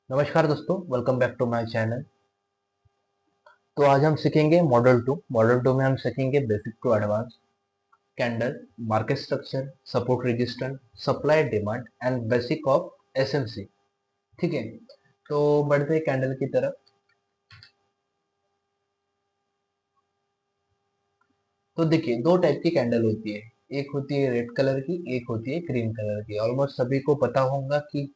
नमस्कार दोस्तों, welcome back to my channel. तो आज हम सीखेंगे मॉडल टू में हम सीखेंगे basic to advance candle, market structure, support resistance, supply demand and basic of SMC. ठीक है, तो बढ़ते हैं कैंडल की तरफ। तो देखिए, दो टाइप की कैंडल होती है। एक होती है रेड कलर की, एक होती है ग्रीन कलर की। ऑलमोस्ट सभी को पता होगा कि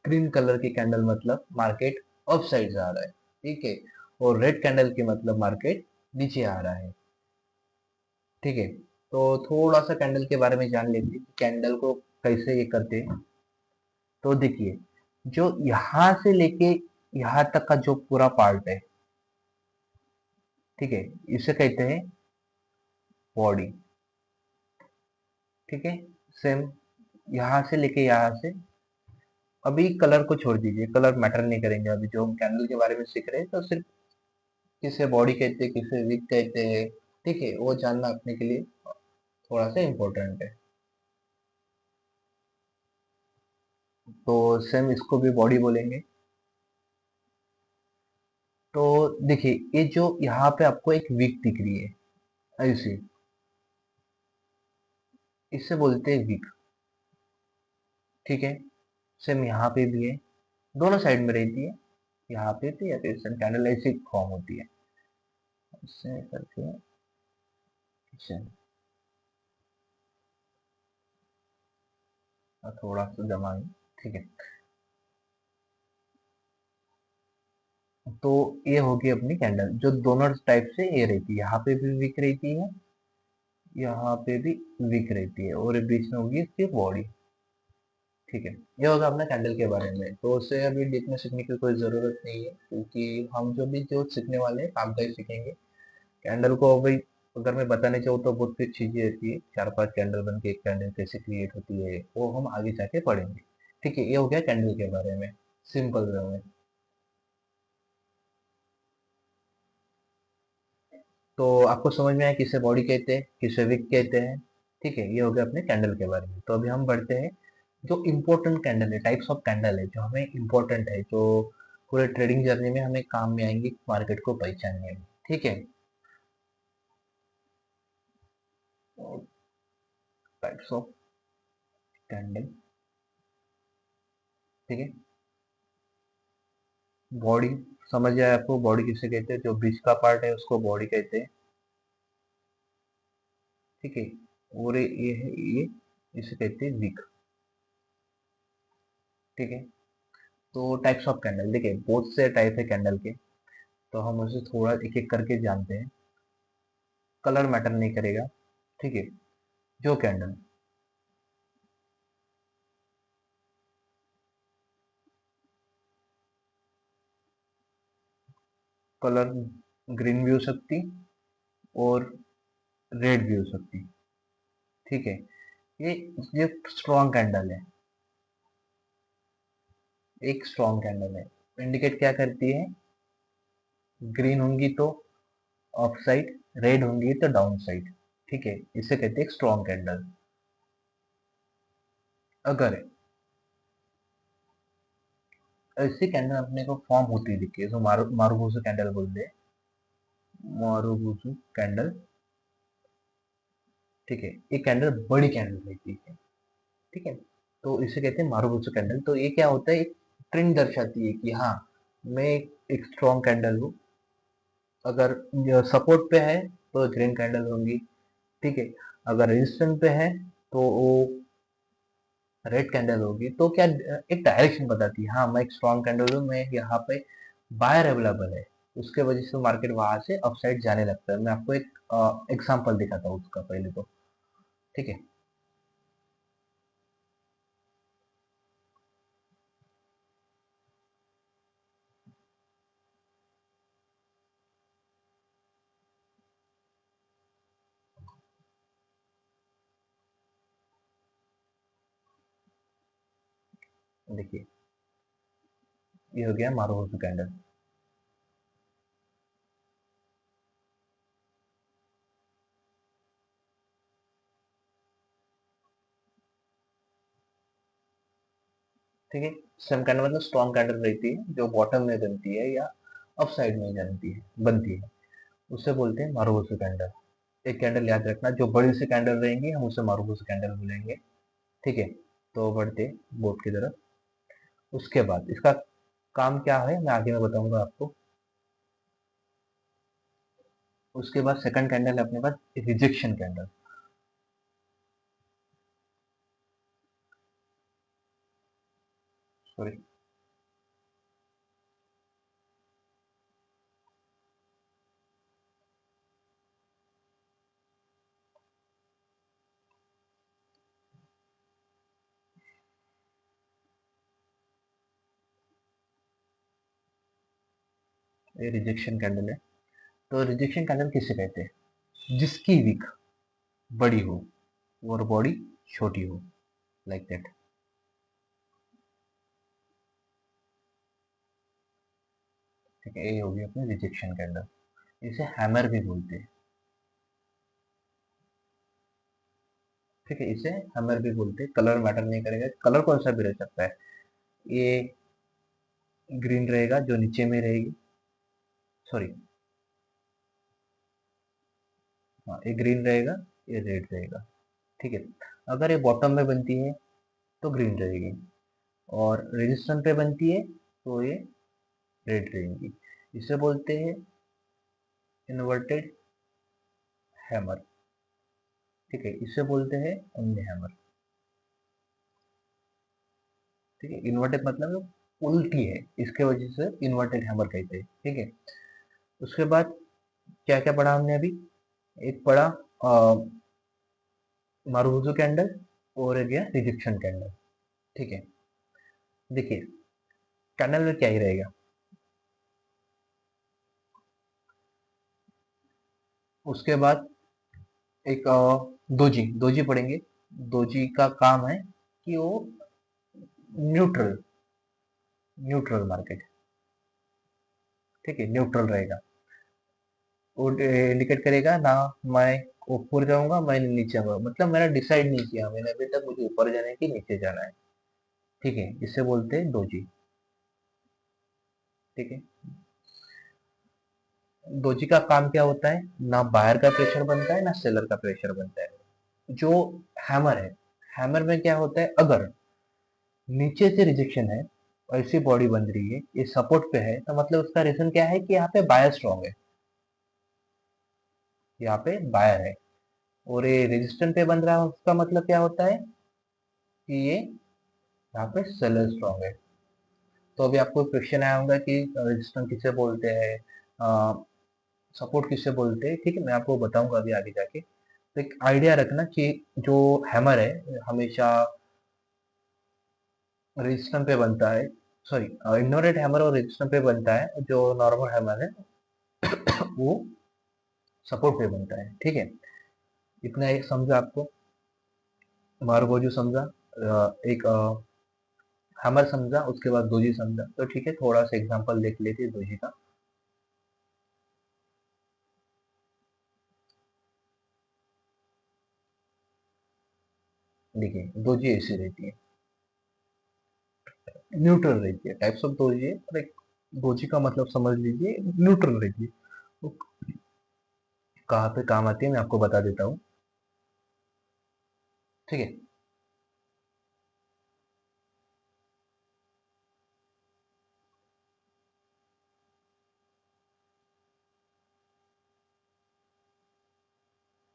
ग्रीन कलर की कैंडल मतलब मार्केट अप साइड जा रहा है। ठीक है, और रेड कैंडल की मतलब मार्केट नीचे आ रहा है। ठीक है, तो थोड़ा सा कैंडल के बारे में जान लेते हैं कि कैंडल को कैसे ये करते हैं। तो देखिए, जो यहाँ से लेके यहाँ तक का जो पूरा पार्ट है, ठीक है, इसे कहते हैं बॉडी। ठीक है, सेम यहाँ से लेके यहाँ से। अभी कलर को छोड़ दीजिए, कलर मैटर नहीं करेंगे। अभी जो हम कैंडल के बारे में सीख रहे हैं तो सिर्फ किसे बॉडी कहते हैं, किसे विक कहते हैं, ठीक है, वो जानना अपने के लिए थोड़ा सा इम्पोर्टेंट है। तो सेम इसको भी बॉडी बोलेंगे। तो देखिए, ये जो यहाँ पे आपको एक वीक दिख रही है ऐसी, इससे बोलते हैं वीक। ठीक है, सेम यहाँ पे भी है, दोनों साइड में रहती है। यहाँ पे भी या फिर कैंडल ऐसी फॉर्म होती है, इससे करके ऐसे। और थोड़ा सा जमा है, ठीक है। तो ये होगी अपनी कैंडल जो दोनों टाइप से ये रहती है। यहाँ पे भी वीक रहती है, यहाँ पे भी वीक रहती है, और ये बीच में होगी इसकी बॉडी। ठीक है, ये होगा अपना कैंडल के बारे में। तो उससे अभी डीप में सीखने की कोई ज़रूरत नहीं है, क्योंकि हम जो सीखने वाले हैं काम का ही सीखेंगे। कैंडल को अभी अगर मैं बताने चाहूँ तो बहुत सी चीज़ें रहती है। चार पांच कैंडल बन के एक कैंडल कैसे क्रिएट होती है वो हम आगे जाके पढ़ेंगे। ठीक है, ये हो गया कैंडल के बारे में, सिंपल वे में। तो आपको समझ में आया किसे बॉडी कहते हैं, किसे विक कहते हैं। ठीक है, ये हो गया अपने कैंडल के बारे में। तो अभी हम बढ़ते हैं जो इम्पोर्टेंट कैंडल है, टाइप्स ऑफ कैंडल है जो हमें इम्पोर्टेंट है, जो पूरे ट्रेडिंग जर्नी में हमें काम में आएंगी मार्केट को पहचानने में। ठीक है, टाइप्स ऑफ कैंडल। ठीक है, बॉडी समझ आया आपको, बॉडी किसे कहते हैं, जो बीच का पार्ट है उसको बॉडी कहते हैं। ठीक है, और ये है ये, इसे कहते हैं विक। ठीक है, तो टाइप्स ऑफ कैंडल देखिए, बहुत से टाइप है कैंडल के। तो हम उसे थोड़ा एक एक करके जानते हैं। कलर मैटर नहीं करेगा। ठीक है, जो कैंडल कलर ग्रीन भी हो सकती और रेड भी हो सकती। ठीक है, ये ये स्ट्रॉन्ग कैंडल है, एक स्ट्रॉन्ग कैंडल है। इंडिकेट क्या करती है, ग्रीन होंगी तो अप साइड, रेड होंगी तो डाउन साइड। ठीक है, इसे कहते हैं स्ट्रॉन्ग कैंडल। अगर ऐसी कैंडल अपने को फॉर्म होती दिखे तो मारूबुजू कैंडल बोलते हैं, मारूबुजू कैंडल। ठीक है, ये कैंडल बड़ी कैंडल रहती है। ठीक है, तो इसे कहते हैं मारूबुजू कैंडल। तो ये क्या होता है, एक ट्रेंड दर्शाती है कि हाँ, मैं एक स्ट्रॉन्ग कैंडल हूँ। अगर सपोर्ट पे है तो ग्रीन कैंडल होंगी। ठीक है, अगर रेजिस्टेंस पे है तो वो रेड कैंडल होगी। तो क्या एक डायरेक्शन बताती है, हाँ मैं एक स्ट्रॉन्ग कैंडल हूँ, मैं यहाँ पे बायर अवेलेबल है, उसके वजह से मार्केट वहां से अपसाइड जाने लगता है। मैं आपको एक एग्जांपल दिखाता हूँ उसका पहले तो। ठीक है, देखिए, ये हो गया मारुति कैंडल। ठीक है। सम कैंडल मतलब स्ट्रॉन्ग कैंडल रहती है जो बॉटम में बनती है या अप साइड में बनती है, उसे बोलते हैं मारुगोसु कैंडल। एक कैंडल याद रखना, जो बड़ी सी कैंडल रहेंगी हम उसे मारुगोसु कैंडल बोलेंगे। ठीक है। तो बढ़ते बोर्ड की तरफ। उसके बाद इसका काम क्या है मैं आगे में बताऊंगा आपको। उसके बाद सेकंड कैंडल है अपने पास रिजेक्शन कैंडल। सॉरी, ये रिजेक्शन कैंडल है। तो रिजेक्शन कैंडल किसे कहते हैं? जिसकी विक बड़ी हो और बॉडी छोटी हो, लाइक दैट। ठीक है, ये होगी अपनी रिजेक्शन कैंडल। इसे हैमर भी बोलते हैं। ठीक है, इसे हैमर भी बोलते हैं। कलर मैटर नहीं करेगा, कलर कौन सा भी रह सकता है। ये ग्रीन रहेगा जो नीचे में रहेगी, सॉरी, हाँ ये ग्रीन रहेगा, ये रेड रहेगा। ठीक है। अगर ये बॉटम में बनती है तो ग्रीन रहेगी, और रेजिस्टेंस पे बनती है तो ये रेड रहेगी। इसे बोलते हैं इन्वर्टेड हैमर। ठीक है, इसे बोलते हैं ओमनी हैमर। ठीक है, इन्वर्टेड मतलब उल्टी है, इसके वजह से इन्वर्टेड हैमर कहते हैं। ठीक है। उसके बाद क्या क्या पढ़ा हमने अभी? एक पढ़ा मारुति कैंडल, और एक गया रिजेक्शन कैंडल। ठीक है। देखिए, कैंडल में क्या ही रहेगा। उसके बाद एक दोजी दोजी पढ़ेंगे। दोजी का काम है कि वो न्यूट्रल न्यूट्रल मार्केट, ठीक है, न्यूट्रल रहेगा। वो इंडिकेट करेगा ना, मैं ऊपर जाऊंगा मैं नीचे जाऊंगा, मतलब मैंने डिसाइड नहीं किया मैंने अभी तक मुझे ऊपर जाना है कि नीचे जाना है। ठीक है, इसे बोलते हैं दोजी। ठीक है। दोजी का काम क्या होता है? ना बायर का प्रेशर बनता है ना सेलर का प्रेशर बनता है। जो हैमर है, हैमर में क्या होता है, अगर नीचे से रिजेक्शन है, ऐसी बॉडी बन रही है, ये सपोर्ट पे है, तो मतलब उसका रीजन क्या है कि यहाँ पे बायर स्ट्रॉन्ग है, यहाँ पे बायर है। और ये रेजिस्टेंस पे बन रहा है, उसका मतलब क्या होता है कि ये यहाँ पे सेलर स्ट्रॉन्ग है। तो अभी आपको क्वेश्चन आया होगा कि रेजिस्टेंस किसे बोलते हैं, सपोर्ट किसे बोलते हैं। ठीक है, मैं आपको बताऊंगा अभी आगे जाके। तो एक आइडिया रखना कि जो हैमर है हमेशा रेजिस्टेंस पे बनता है, सॉरी, इग्नोरेट हैमर और रेजिस्टेंस पे बनता है, जो नॉर्मल हैमर है वो सपोर्ट पे बनता है। ठीक है, इतना एक समझा आपको। मार्गोजू समझा, एक हैमर समझा, उसके बाद दोजी समझा। तो ठीक है, थोड़ा सा एग्जांपल देख लेते हैं दोजी का। देखिए, दोजी ऐसी रहती है, न्यूट्रल रहती है। टाइप्स ऑफ दोजी है, और एक दोजी का मतलब समझ लीजिए न्यूट्रल रहती है। वो कहाँ पे काम आती है मैं आपको बता देता हूँ। ठीक है।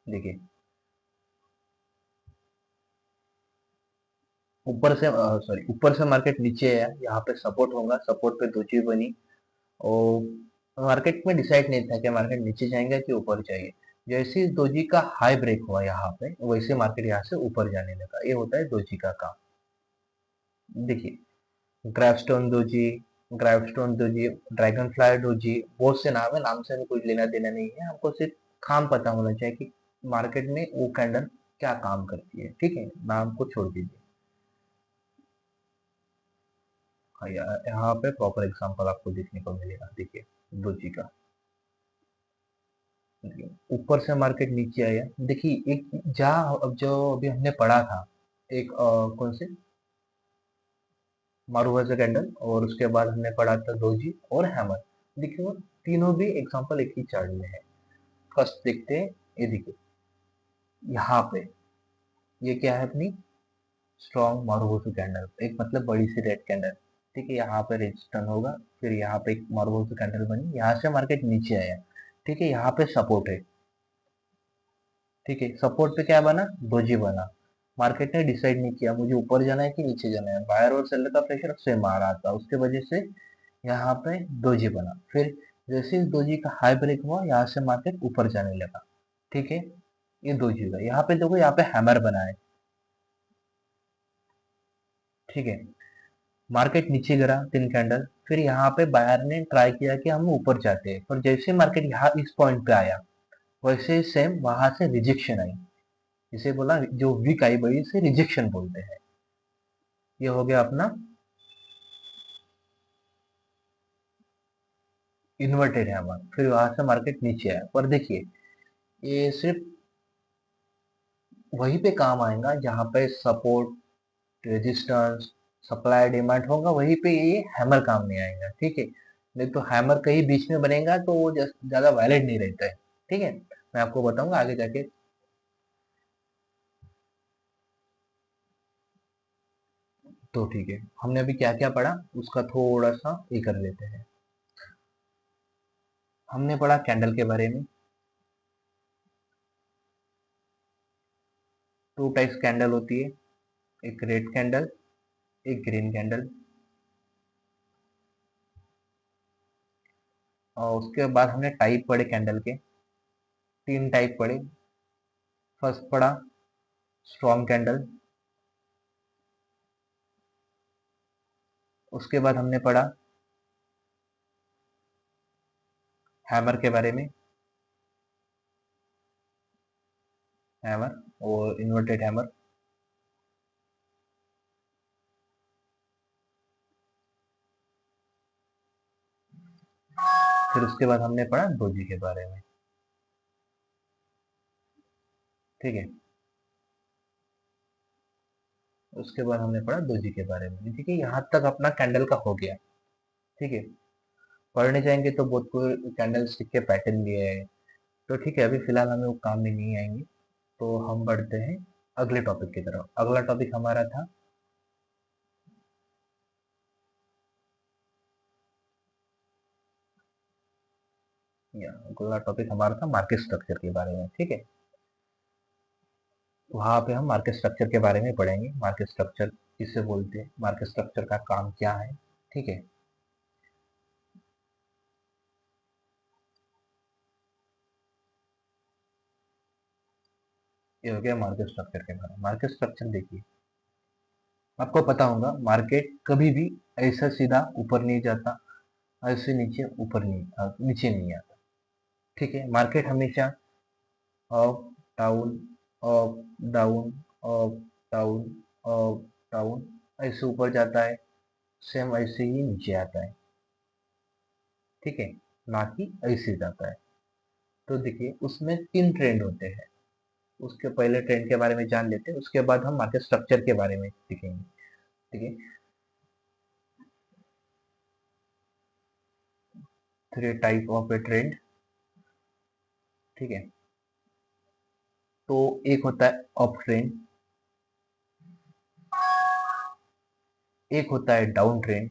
देखिए, ऊपर से सॉरी, ऊपर से मार्केट नीचे है, यहाँ पे सपोर्ट होगा, सपोर्ट पे दोजी बनी, और मार्केट में डिसाइड नहीं था कि मार्केट नीचे जाएगा कि ऊपर जाएगा। जैसे ही दोजी का हाई ब्रेक हुआ यहाँ पे, वैसे मार्केट यहाँ से ऊपर जाने लगा। ये होता है दोजी का काम। देखिए, gravestone doji, gravestone doji, dragonfly doji, बहुत से नाम है, नाम से हमें कुछ लेना देना नहीं है, हमको सिर्फ काम पता होना चाहिए कि मार्केट में वो कैंडल क्या काम करती है। ठीक है, नाम को छोड़ दीजिए। हाँ, यहाँ पे प्रॉपर एग्जांपल आपको देखने को मिलेगा। देखिए, दोजी का, देखिए, ऊपर से मार्केट नीचे आया। देखिए, एक जहाँ अब जो अभी हमने पढ़ा था, एक कौन से मारुति कैंडल, और उसके बाद हमने पढ़ा था डोजी और हैमर। देखिए वो तीनों भी एग्जांपल एक ही चार्ट में है। फर्स्ट देखते हैं, ये देखिए यहाँ पे ये क्या है अपनी स्ट्रॉन्ग मारुति कैंडल, एक मतलब बड़ी सी रेड कैंडल। ठीक है, यहाँ पे रेजिस्टेंस होगा, फिर यहाँ पे एक मारुति कैंडल बनी, यहाँ से मार्केट नीचे आया। ठीक है, यहाँ पे सपोर्ट है। ठीक है, सपोर्ट पे क्या बना, डोजी बना। मार्केट ने डिसाइड नहीं किया मुझे ऊपर जाना है कि नीचे जाना है, बायर और सेलर का प्रेशर सेम आ रहा था, उसके वजह से यहाँ पे डोजी बना। फिर जैसे इस डोजी का हाई ब्रेक हुआ, यहाँ से मार्केट ऊपर जाने लगा। ठीक है, ये डोजी हुआ। यहाँ पे देखो, यहाँ पे हैमर बना है। ठीक है, मार्केट नीचे गिरा 3 कैंडल, फिर यहाँ पे बायर ने ट्राई किया कि हम ऊपर जाते हैं, पर जैसे मार्केट यहाँ इस पॉइंट पे आया, वैसे सेम वहां से रिजेक्शन आई। इसे बोला, जो वीक आई बड़ी से रिजेक्शन बोलते हैं। ये हो गया अपना इन्वर्टेड हैमर। फिर वहां से मार्केट नीचे आया, पर देखिए ये सिर्फ वहीं पे काम आएगा जहां पे सपोर्ट, रेजिस्टेंस, सप्लाई डिमांड होगा, वहीं पे ये हैमर काम नहीं आएगा। ठीक है, नहीं तो हैमर कहीं बीच में बनेगा तो वो ज्यादा वैलिड नहीं रहता है। ठीक है, मैं आपको बताऊंगा आगे जाके। तो ठीक है, हमने अभी क्या क्या पढ़ा उसका थोड़ा सा ये कर लेते हैं। हमने पढ़ा कैंडल के बारे में। टू टाइप्स कैंडल होती है, एक रेड कैंडल, एक ग्रीन कैंडल। और उसके बाद हमने टाइप पढ़े कैंडल के, 3 टाइप पढ़े। फर्स्ट पढ़ा स्ट्रॉन्ग कैंडल, उसके बाद हमने पढ़ा हैमर के बारे में, हैमर और इन्वर्टेड हैमर। फिर उसके बाद हमने पढ़ा डोजी के बारे में। ठीक है, उसके बाद हमने पढ़ा डोजी के बारे में। ठीक है, यहाँ तक अपना कैंडल का हो गया। ठीक है, पढ़ने जाएंगे तो बहुत कोई कैंडल स्टिक के पैटर्न दिए हैं, तो ठीक है, अभी फिलहाल हमें वो काम में नहीं आएंगे। तो हम बढ़ते हैं अगले टॉपिक की तरफ। अगला टॉपिक हमारा था, या अगला टॉपिक हमारा था मार्केट स्ट्रक्चर के बारे में। ठीक है, वहां पे हम मार्केट स्ट्रक्चर के बारे में पढ़ेंगे। मार्केट स्ट्रक्चर किसे बोलते हैं, मार्केट स्ट्रक्चर का काम क्या है। ठीक है, ये हो गया मार्केट स्ट्रक्चर के बारे में। मार्केट स्ट्रक्चर देखिए, आपको पता होगा मार्केट कभी भी ऐसा सीधा ऊपर नहीं जाता, ऐसे नीचे ऊपर नहीं नीचे नहीं आता। ठीक है, मार्केट हमेशा up down, up down, up down, up down, ऐसे ऊपर जाता है, सेम ऐसे ही नीचे आता है। ठीक है, ना कि ऐसे जाता है। तो देखिए उसमें 3 ट्रेंड होते हैं। उसके पहले ट्रेंड के बारे में जान लेते हैं, उसके बाद हम मार्केट स्ट्रक्चर के बारे में सीखेंगे। ठीक है, 3 टाइप ऑफ ए ट्रेंड। ठीक है, तो एक होता है अप ट्रेंड, एक होता है डाउन ट्रेंड,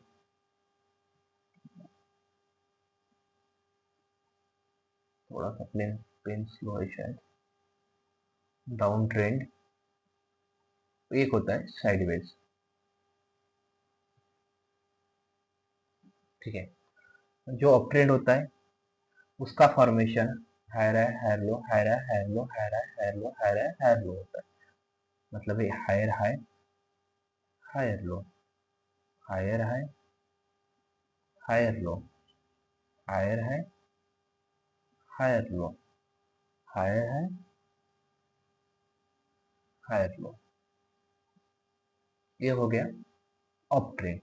थोड़ा सा प्लेन पेन स्लो है शायद, डाउन ट्रेंड, एक होता है साइडवेज। ठीक है, जो अप ट्रेंड होता है उसका formation higher high, higher low, higher high, higher low, higher high, higher low, higher high, higher low होता है। मतलब ये higher high, higher low, higher high, higher low, higher high, higher low, higher high, higher low. ये हो गया up trend.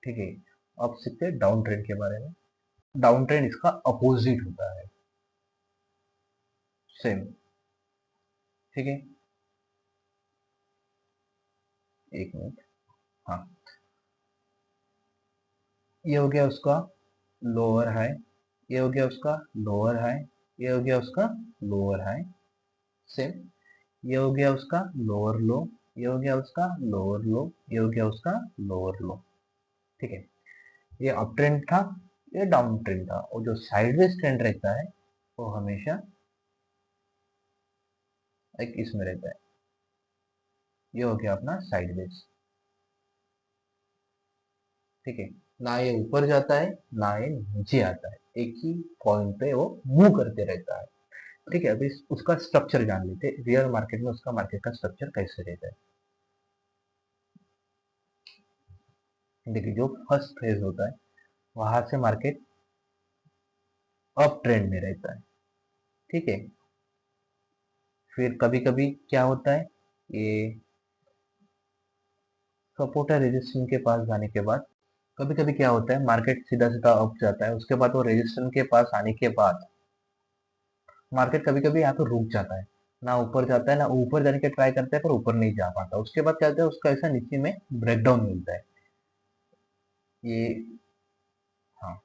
ठीक है, अब सीखते हैं डाउन ट्रेंड के बारे में। डाउन ट्रेंड इसका अपोजिट होता है, सेम। ठीक है, एक मिनट। हाँ, ये हो गया उसका लोअर हाई, ये हो गया उसका लोअर हाई, ये हो गया उसका लोअर हाई। सेम, ये हो गया उसका लोअर लो, ये हो गया उसका लोअर लो, ये हो गया उसका लोअर लो। ठीक है, ये अप ट्रेंड था, ये डाउन ट्रेंड था, और जो साइडवेज ट्रेंड रहता है वो हमेशा एक इसमें रहता है। ये हो गया अपना साइडवेज। ठीक है, ना ये ऊपर जाता है ना ये नीचे आता है, एक ही पॉइंट पे वो मूव करते रहता है। ठीक है, अभी उसका स्ट्रक्चर जान लेते हैं, रियल मार्केट में उसका मार्केट का स्ट्रक्चर कैसे रहता है। देखिए, जो फर्स्ट फेज होता है वहां से मार्केट अप ट्रेंड में रहता है। ठीक है, फिर कभी कभी क्या होता है, ये सपोर्ट है रेजिस्टेंस के पास जाने के बाद कभी कभी क्या होता है, मार्केट सीधा सीधा अप जाता है, उसके बाद वो रेजिस्टेंस के पास आने के बाद मार्केट कभी कभी यहाँ पे रुक जाता है, ना ऊपर जाता है ना ऊपर जाने के ट्राई करता है, पर ऊपर नहीं जा पाता। उसके बाद क्या होता है, उसका ऐसा नीचे में ब्रेकडाउन मिलता है। ये, हाँ,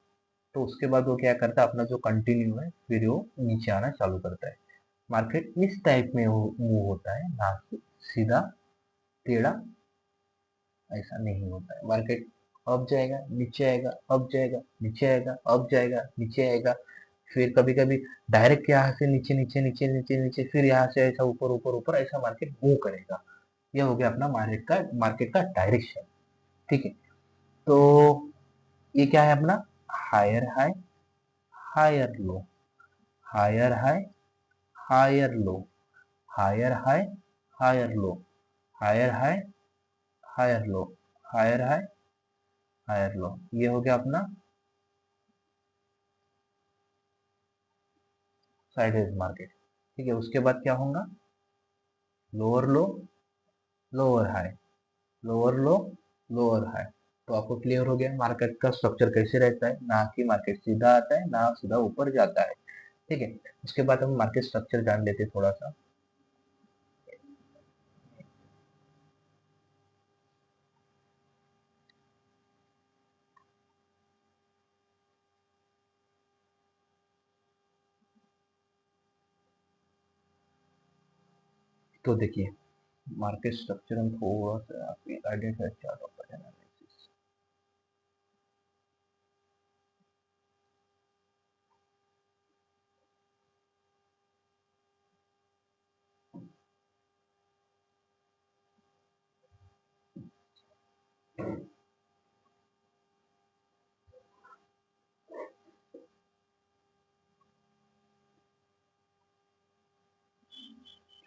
तो उसके बाद वो क्या करता है, अपना जो कंटिन्यू है फिर वो नीचे आना चालू करता है। मार्केट इस टाइप में मूव होता है, ना कि सीधा टेढ़ा, ऐसा नहीं होता है। मार्केट अप जाएगा नीचे आएगा, अप जाएगा नीचे आएगा, अप जाएगा नीचे आएगा, फिर कभी कभी डायरेक्ट यहाँ से नीचे नीचे नीचे नीचे नीचे, फिर यहाँ से ऐसा ऊपर ऊपर ऊपर, ऐसा मार्केट मूव करेगा। ये हो गया अपना मार्केट का डायरेक्शन। ठीक है, तो ये क्या है अपना, higher high, higher low, higher high, higher low, higher high, higher low, higher high, higher low, higher high, higher low. ये हो गया अपना साइडवेज मार्केट। ठीक है, उसके बाद क्या होगा, लोअर लो, लोअर हाई, लोअर लो, लोअर हाई। तो आपको क्लियर हो गया मार्केट का स्ट्रक्चर कैसे रहता है, ना कि मार्केट सीधा आता है ना सीधा ऊपर जाता है। ठीक है, उसके बाद हम मार्केट स्ट्रक्चर जान लेते हैं थोड़ा सा। तो देखिए, मार्केट स्ट्रक्चर हम थोड़ा सा आइडेंटिफाई चार्ट ऑफ एनालिसिस।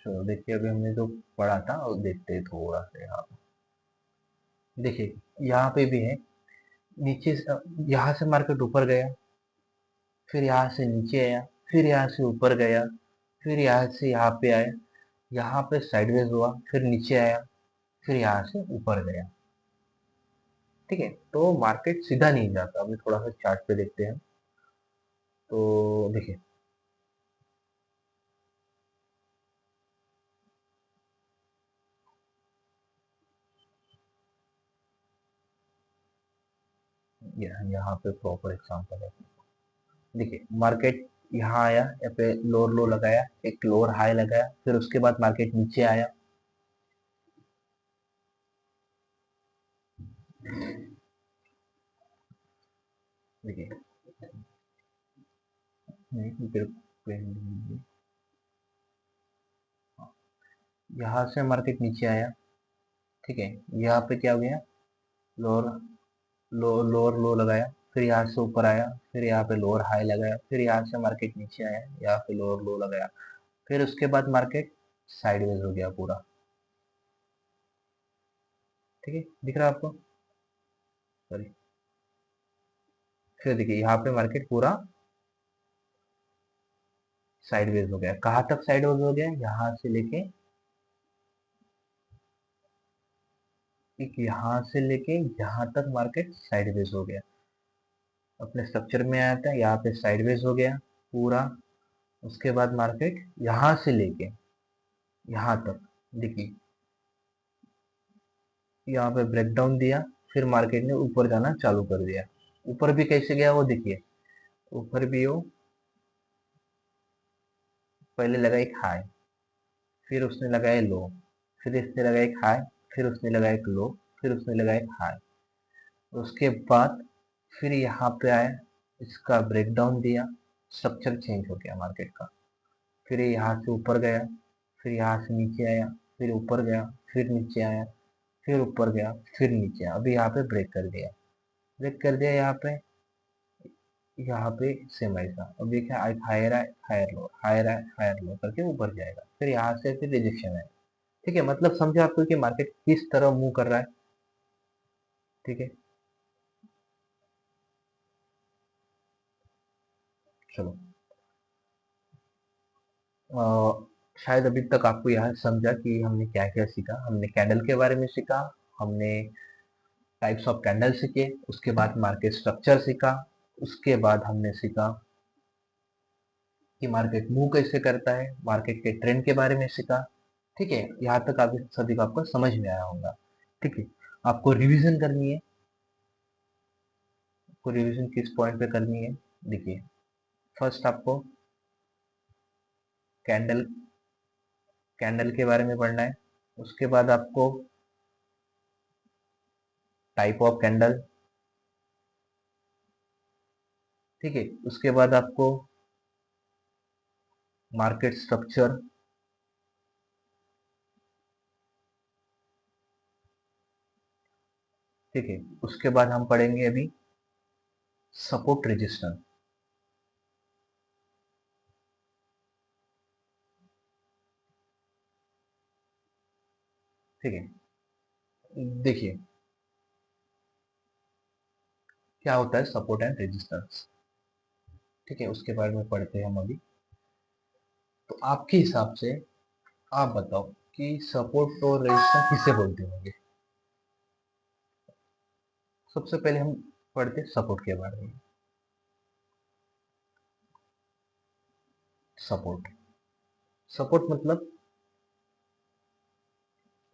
चलो देखिए, अभी हमने जो पढ़ा था वो देखते हैं थोड़ा सा यहाँ पे। देखिए, यहाँ पे भी है, नीचे यहाँ से मार्केट ऊपर गया, फिर यहाँ से नीचे आया, फिर यहाँ से ऊपर गया, फिर यहाँ से यहाँ पे आया, यहाँ पे साइडवेज हुआ, फिर नीचे आया, फिर यहाँ से ऊपर गया। ठीक है, तो मार्केट सीधा नहीं जाता। अभी थोड़ा सा चार्ट पे देखते हैं। तो देखिए, यहाँ पे प्रॉपर एग्जांपल है। देखिए, मार्केट यहाँ आया, यहाँ पे लोअर लो लगाया, एक लोअर हाई लगाया, फिर उसके बाद मार्केट नीचे आया। देखिए, यहाँ से मार्केट नीचे आया। ठीक है, यहाँ पे क्या हो गया, लोअर लोअर लो लगाया, फिर यहाँ से ऊपर आया, फिर यहाँ पे लोअर हाई लगाया, फिर यहाँ से मार्केट नीचे आया, यहाँ पे लोअर लो लगाया, फिर उसके बाद मार्केट साइडवेज हो गया पूरा। ठीक है, दिख रहा है आपको, सॉरी। फिर देखिए, यहाँ पे मार्केट पूरा साइडवेज हो गया। कहाँ तक साइडवेज हो गया, यहाँ से लेके एक, यहाँ से लेके यहाँ तक मार्केट साइडवेज हो गया। अपने स्ट्रक्चर में आया था, यहाँ पे साइडवेज हो गया पूरा। उसके बाद मार्केट यहाँ से लेके यहाँ तक, देखिए यहाँ पे ब्रेकडाउन दिया, फिर मार्केट ने ऊपर जाना चालू कर दिया। ऊपर भी कैसे गया वो देखिए, ऊपर भी वो पहले लगा एक हाई, फिर उसने लगाया लो, फिर इसने लगाया एक हाई, फिर उसने लगाया एक लो, फिर उसने लगाया एक हाई। उसके बाद फिर यहाँ पे आया, इसका ब्रेकडाउन दिया, स्ट्रक्चर चेंज हो गया मार्केट का। फिर ये यहाँ से ऊपर गया, फिर यहाँ से नीचे आया, फिर ऊपर गया, फिर नीचे आया, फिर ऊपर गया, फिर नीचे आया। अभी यहाँ पे ब्रेक कर दिया, ब्रेक कर दिया यहाँ पे, यहाँ पे सेम ऐसा। अब ये क्या, higher high, higher low, higher high, higher लो करके ऊपर जाएगा, फिर यहाँ से फिर रिजेक्शन है। ठीक है, मतलब समझे आपको कि मार्केट किस तरह मूव कर रहा है। ठीक है, चलो। अ, शायद अभी तक आपको यह समझा कि हमने क्या क्या सीखा। हमने कैंडल के बारे में सीखा, हमने टाइप्स ऑफ कैंडल सीखे, उसके बाद मार्केट स्ट्रक्चर सीखा, उसके बाद हमने सीखा कि मार्केट मूव कैसे करता है, मार्केट के ट्रेंड के बारे में सीखा। ठीक है, यहाँ तक आप सभी को आपको समझ में आया होगा। ठीक है, आपको रिवीजन करनी है। आपको रिवीजन किस पॉइंट पे करनी है, देखिए। फर्स्ट आपको कैंडल कैंडल के बारे में पढ़ना है। उसके बाद आपको टाइप ऑफ कैंडल। ठीक है, उसके बाद आपको मार्केट स्ट्रक्चर। ठीक है, उसके बाद हम पढ़ेंगे अभी सपोर्ट रेजिस्टेंस। ठीक है, देखिए क्या होता है सपोर्ट एंड रेजिस्टेंस। ठीक है, उसके बारे में पढ़ते हैं हम अभी। तो आपके हिसाब से आप बताओ कि सपोर्ट और रेजिस्टेंस किसे बोलते होंगे। सबसे पहले हम पढ़ते सपोर्ट के बारे में। सपोर्ट सपोर्ट मतलब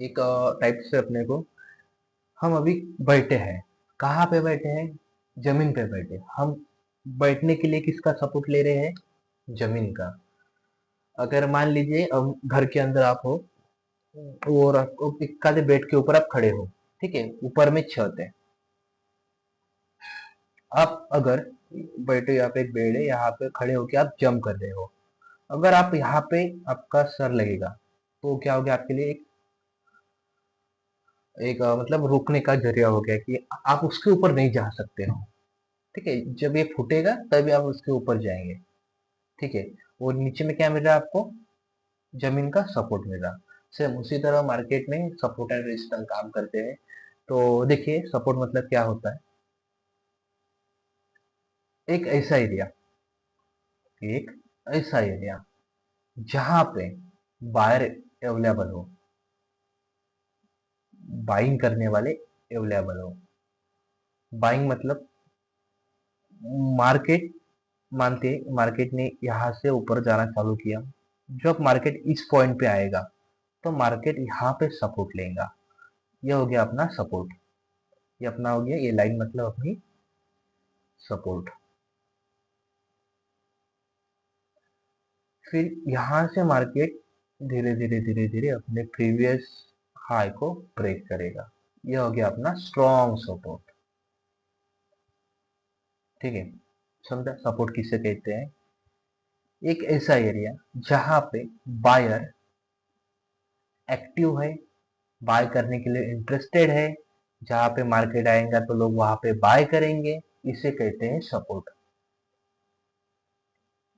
एक टाइप से अपने को, हम अभी बैठे हैं, कहाँ पे बैठे हैं, जमीन पे बैठे हम। बैठने के लिए किसका सपोर्ट ले रहे हैं, जमीन का। अगर मान लीजिए घर के अंदर आप हो और आपको एक आधे बेड के ऊपर आप खड़े हो। ठीक है, ऊपर में छत है। आप अगर बैठे, यहाँ पे एक बेड है, यहाँ पे खड़े होके आप जंप कर रहे हो। अगर आप यहाँ पे आपका सर लगेगा तो क्या हो गया आपके लिए, एक मतलब रुकने का जरिया हो गया कि आप उसके ऊपर नहीं जा सकते हो। ठीक है, जब ये फूटेगा तभी आप उसके ऊपर जाएंगे। ठीक है, और नीचे में क्या मिल रहा है आपको, जमीन का सपोर्ट मिल रहा। सेम उसी तरह मार्केट में सपोर्ट एंड रेजिस्टेंस काम करते हैं। तो देखिए सपोर्ट मतलब क्या होता है, एक ऐसा एरिया, एक ऐसा एरिया जहां पे बायर अवेलेबल हो, बाइंग करने वाले अवेलेबल हो। बाइंग मतलब मार्केट, मानते मार्केट ने यहाँ से ऊपर जाना चालू किया, जब मार्केट इस पॉइंट पे आएगा तो मार्केट यहाँ पे सपोर्ट लेगा। ये हो गया अपना सपोर्ट, ये अपना हो गया, ये लाइन मतलब अपनी सपोर्ट। फिर यहाँ से मार्केट धीरे धीरे धीरे धीरे अपने प्रीवियस हाई को ब्रेक करेगा। ये हो गया अपना स्ट्रॉन्ग सपोर्ट। ठीक है, समझा सपोर्ट किसे कहते हैं, एक ऐसा एरिया जहां पे बायर एक्टिव है, बाय करने के लिए इंटरेस्टेड है, जहां पे मार्केट आएगा तो लोग वहां पे बाय करेंगे। इसे कहते हैं सपोर्ट।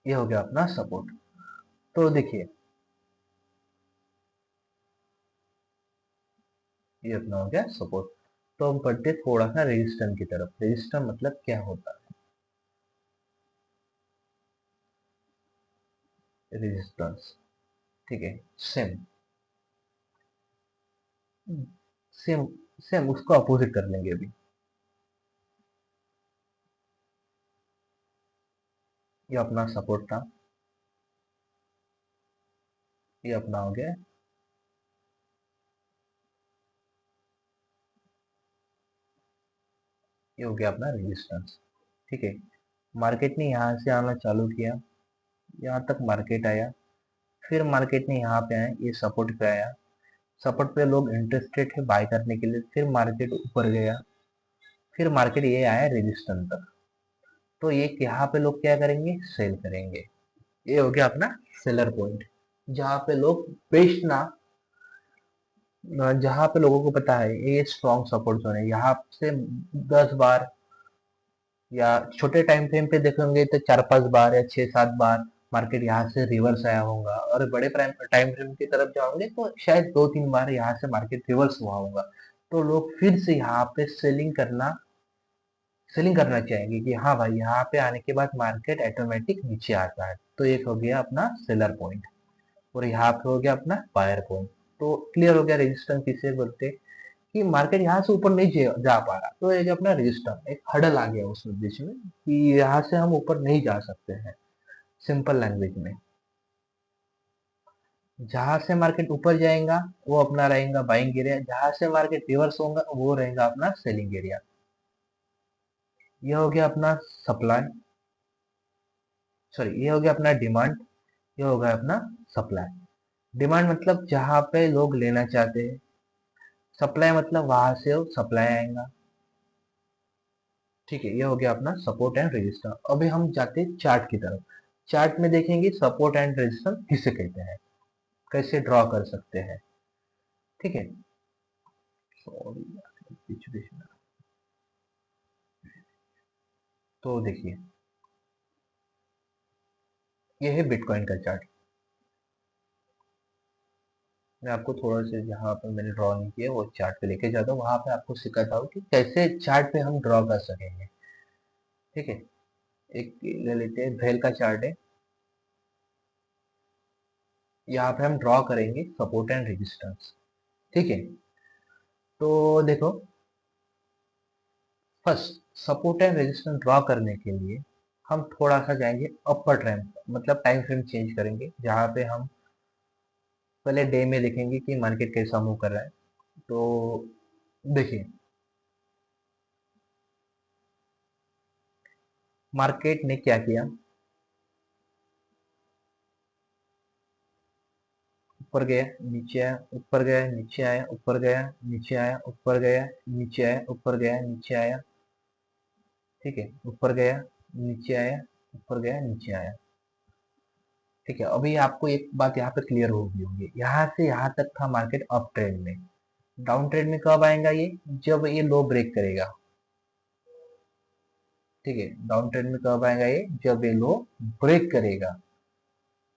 ये हो गया अपना सपोर्ट। तो देखिए ये अपना हो गया सपोर्ट। तो हम पढ़ते थोड़ा सा रेजिस्टेंस की तरफ। रेजिस्टेंस मतलब क्या होता है, रेजिस्टेंस। ठीक है, सेम सेम सेम उसको अपोजिट कर लेंगे अभी। ये अपना सपोर्ट था, ये अपना हो गया ये हो गया अपना रेजिस्टेंस। ठीक है, मार्केट ने यहाँ से आना चालू किया, यहाँ तक मार्केट आया, फिर मार्केट ने यहाँ पे आया, ये सपोर्ट पे आया, सपोर्ट पे लोग इंटरेस्टेड है बाय करने के लिए, फिर मार्केट ऊपर गया, फिर मार्केट ये आया रेजिस्टेंस तक, तो ये यहाँ पे लोग क्या करेंगे, सेल करेंगे। ये हो गया अपना सेलर पॉइंट, जहाँ पे लोग बेचना, जहाँ पे लोगों को पता है ये स्ट्रॉन्ग सपोर्ट जोन है, यहाँ से 10 बार या छोटे टाइम फ्रेम पे देखेंगे तो 4-5 बार या 6-7 बार मार्केट यहाँ से रिवर्स आया होगा, और बड़े टाइम फ्रेम की तरफ जाओगे तो शायद 2-3 बार यहाँ से मार्केट रिवर्स हुआ होगा। तो लोग फिर से यहाँ पे सेलिंग करना चाहेंगे कि हाँ भाई यहाँ पे आने के बाद मार्केट ऑटोमेटिक नीचे आता है। तो एक हो गया अपना सेलर पॉइंट, और यहाँ पे हो गया अपना बायर पॉइंट। तो क्लियर हो गया रेजिस्टेंस किसे बोलते हैं, कि मार्केट यहाँ से ऊपर नहीं जा पा रहा, तो एक अपना रेजिस्टेंस एक हडल आ गया उसमें बीच में कि यहाँ से हम ऊपर नहीं जा सकते हैं। सिंपल लैंग्वेज में, जहां से मार्केट ऊपर जाएगा वो अपना रहेगा बाइंग एरिया, जहां से मार्केट रिवर्स होगा वो रहेगा अपना सेलिंग एरिया। ये हो गया अपना सप्लाई, सॉरी ये हो गया अपना डिमांड, ये हो गया अपना सप्लाई। डिमांड मतलब जहां पे लोग लेना चाहते हैं, सप्लाई मतलब वहां से सप्लाई आएगा। ठीक है, ये हो गया अपना सपोर्ट एंड रेजिस्टेंस। अभी हम जाते हैं चार्ट की तरफ। चार्ट में देखेंगे सपोर्ट एंड रेजिस्टेंस किसे कहते हैं, कैसे ड्रॉ कर सकते हैं। ठीक है, सॉरी बीच बीच में। तो देखिए, ये है बिटकॉइन का चार्ट। मैं आपको थोड़ा से जहाँ पर मैंने ड्रॉ नहीं किया वो चार्ट पे लेके जाता हूँ, वहां पे आपको सिखाता हूँ कि कैसे चार्ट पे हम ड्रॉ कर सकेंगे। ठीक है, एक ले लेते हैं भेल का चार्ट है, यहाँ पे हम ड्रॉ करेंगे सपोर्ट एंड रेजिस्टेंस। ठीक है, तो देखो, first support and resistance draw करने के लिए हम थोड़ा सा जाएंगे अपर ट्रेंड, मतलब टाइम फ्रेम चेंज करेंगे, जहाँ पे हम पहले डे में देखेंगे कि मार्केट कैसा मूव कर रहा है। तो देखिए, मार्केट ने क्या किया, ऊपर गया नीचे आया, ऊपर गया नीचे आया, ऊपर गया नीचे आया, ऊपर गया नीचे आया, ऊपर गया नीचे आया। ठीक है, ऊपर गया नीचे आया, ऊपर गया नीचे आया। ठीक है, अभी आपको एक बात यहाँ पे क्लियर होगी होगी, यहाँ से यहाँ तक था मार्केट अप ट्रेंड में। डाउन ट्रेंड में कब आएगा ये, जब ये लो ब्रेक करेगा। ठीक है, डाउन ट्रेंड में कब आएगा ये, जब ये लो ब्रेक करेगा।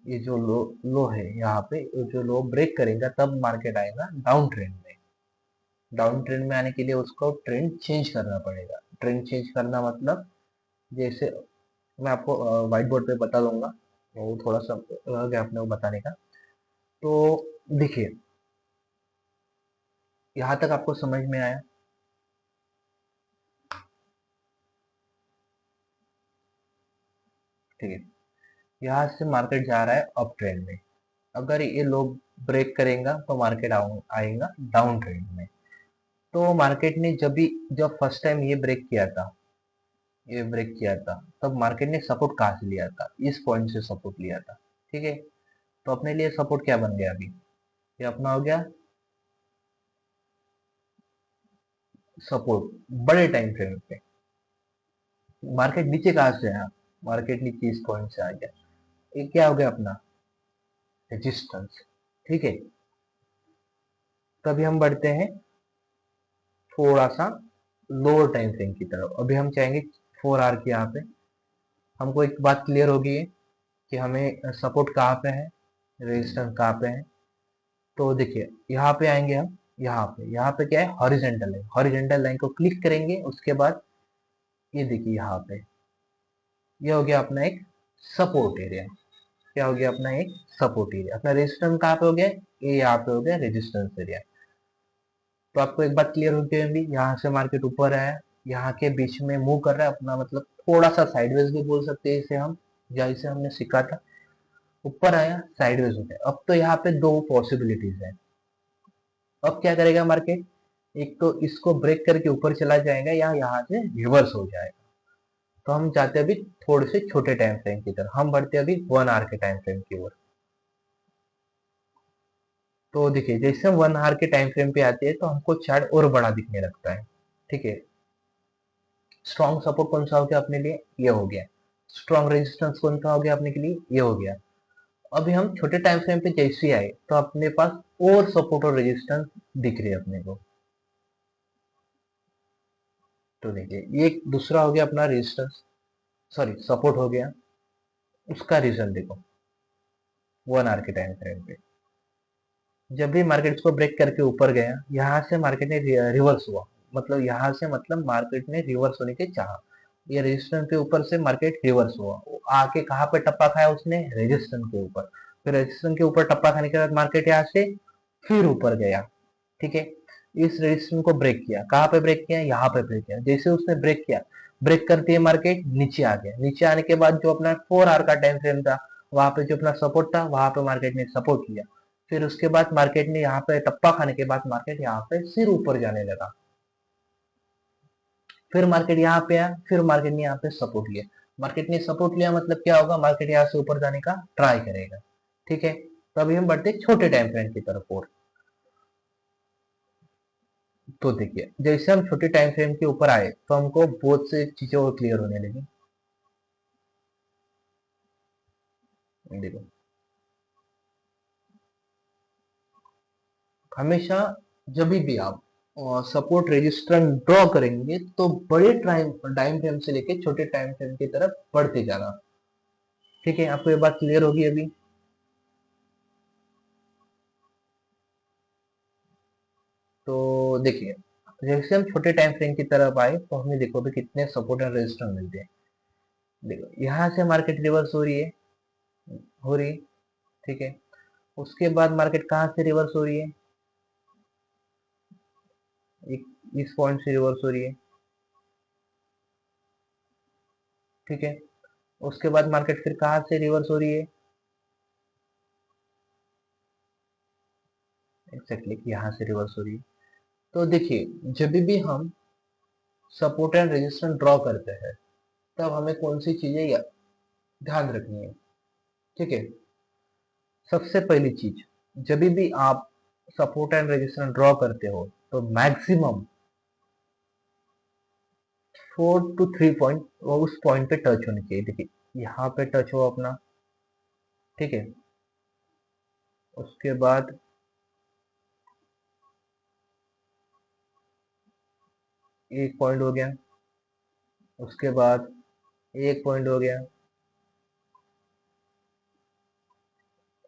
ये जो लो लो है यहाँ पे, ये जो लो ब्रेक करेगा तब मार्केट आएगा डाउन ट्रेंड में। डाउन ट्रेंड में आने के लिए उसको ट्रेंड चेंज करना पड़ेगा। ट्रेंड चेंज करना मतलब, जैसे मैं आपको व्हाइट बोर्ड पे बता दूंगा, वो थोड़ा सा रह गया अपने को बताने का। तो देखिए, यहाँ तक आपको समझ में आया। ठीक है, यहाँ से मार्केट जा रहा है अप ट्रेंड में, अगर ये लोग ब्रेक करेगा तो मार्केट आएगा डाउन ट्रेंड में। तो मार्केट ने जब फर्स्ट टाइम ये ब्रेक किया था, ये ब्रेक किया था, तब मार्केट ने सपोर्ट कहाँ से लिया था, इस पॉइंट से सपोर्ट लिया था। ठीक है, तो अपने लिए सपोर्ट क्या बन गया अभी, ये अपना हो गया सपोर्ट बड़े टाइम फ्रेम पे। मार्केट नीचे कहाँ से आया, मार्केट नीचे इस पॉइंट से आ गया, ये क्या हो गया अपना रेजिस्टेंस। ठीक है, तभी हम बढ़ते हैं थोड़ा सा लोअर टाइम फ्रेम की तरफ। अभी हम चाहेंगे 4 आवर की, यहाँ पे हमको एक बात क्लियर होगी है कि हमें सपोर्ट कहाँ पे है, रेजिस्टेंस कहाँ पे है। तो देखिए, यहाँ पे आएंगे हम, यहाँ पे क्या है, हॉरिजेंटल है, हॉरिजेंटल लाइन को क्लिक करेंगे, उसके बाद ये देखिए यहाँ पे, ये हो गया अपना एक सपोर्ट एरिया। क्या हो गया अपना एक सपोर्ट एरिया। अपना रेजिस्टेंस कहाँ पे हो गया, ये यहाँ पे हो गया रेजिस्टेंस एरिया। तो आपको एक बात क्लियर होगी होगी, यहाँ से मार्केट ऊपर आया, यहाँ के बीच में मूव कर रहा है अपना, मतलब थोड़ा सा साइडवेज भी बोल सकते हैं इसे हम, जैसे हमने सीखा था, ऊपर आया साइडवेज हो गया। अब तो यहाँ पे दो पॉसिबिलिटीज है। अब क्या करेगा मार्केट, एक तो इसको ब्रेक करके ऊपर चला जाएगा या यहाँ से रिवर्स हो जाएगा। तो हम जाते हैं अभी थोड़े से छोटे टाइम फ्रेम की तरफ, हम बढ़ते हैं अभी 1 आवर के टाइम फ्रेम की ओर। तो देखिए जैसे हम 1 आवर के टाइम फ्रेम पे आते हैं तो हमको चार्ट और बड़ा दिखने लगता है। ठीक है, स्ट्रॉन्ग सपोर्ट कौन सा हो गया अपने लिए, ये हो गया। स्ट्रॉन्ग रेजिस्टेंस कौन सा हो गया अपने के लिए, ये हो गया। अभी हम छोटे टाइम फ्रेम पे जैसे ही आए तो अपने पास और सपोर्ट और रेजिस्टेंस दिख रही है अपने को। तो देखिए ये एक दूसरा हो गया अपना रेजिस्टेंस, सॉरी सपोर्ट हो गया। उसका रीजन देखो, 1 आवर के टाइम फ्रेम पे जब भी मार्केट इसको ब्रेक करके ऊपर गया, यहाँ से मार्केट ने रिवर्स हुआ, मतलब यहाँ से मतलब मार्केट ने रिवर्स होने के चाहा, ये रेजिस्टेंस के ऊपर से मार्केट रिवर्स हुआ, वो आके कहाँ पे टप्पा खाया उसने, रेजिस्टेंस के ऊपर। फिर रेजिस्टेंस के ऊपर टप्पा खाने के बाद मार्केट यहाँ से फिर ऊपर गया। ठीक है, इस रेजिस्टेंस को ब्रेक किया, कहाँ पे ब्रेक किया, यहाँ पे ब्रेक किया। जैसे उसने ब्रेक किया, ब्रेक करते ही मार्केट नीचे आ गया। नीचे आने के बाद जो अपना 4 आवर का टाइम फ्रेम था, वहां पे जो अपना सपोर्ट था, वहां पे मार्केट ने सपोर्ट लिया। फिर उसके बाद मार्केट ने यहाँ पे टप्पा खाने के बाद मार्केट यहाँ पे सिर ऊपर जाने लगा। फिर मार्केट यहाँ पे आया, फिर मार्केट ने यहाँ पे सपोर्ट लिया। मार्केट ने सपोर्ट लिया मतलब क्या होगा, मार्केट यहाँ से ऊपर जाने का ट्राई करेगा। ठीक है, तो अभी हम बढ़ते छोटे टाइम फ्रेम की तरफ और। तो देखिए जैसे हम छोटे टाइम फ्रेम के ऊपर आए तो हमको बहुत से चीजें और क्लियर होने लगी। देखो हमेशा जब भी आप सपोर्ट रजिस्टर ड्रॉ करेंगे तो बड़े टाइम टाइम फ्रेम से लेके छोटे टाइम फ्रेम की तरफ बढ़ते जाना। ठीक है, आपको ये बात क्लियर होगी अभी। तो देखिए जैसे हम छोटे टाइम फ्रेम की तरफ आए तो हमें देखो भी कितने सपोर्ट एंड रेजिस्टेंस मिलते हैं। देखो यहाँ से मार्केट रिवर्स हो रही है, हो रही है। ठीक है, उसके बाद मार्केट कहाँ से रिवर्स हो रही है, एक इस पॉइंट से रिवर्स हो रही है। ठीक है, उसके बाद मार्केट फिर कहाँ से रिवर्स हो रही है, एक्जैक्टली यहाँ से रिवर्स हो रही है। तो देखिए जब भी हम सपोर्ट एंड रेजिस्टेंस ड्रॉ करते हैं तब हमें कौन सी चीजें ध्यान रखनी है। ठीक है, सबसे पहली चीज, जब भी आप सपोर्ट एंड रेजिस्टेंस ड्रॉ करते हो तो मैक्सिमम 4 to 3 पॉइंट वो उस पॉइंट पे टच होनी चाहिए। देखिए यहाँ पे टच हो अपना। ठीक है, उसके बाद एक पॉइंट हो गया, उसके बाद एक पॉइंट हो गया,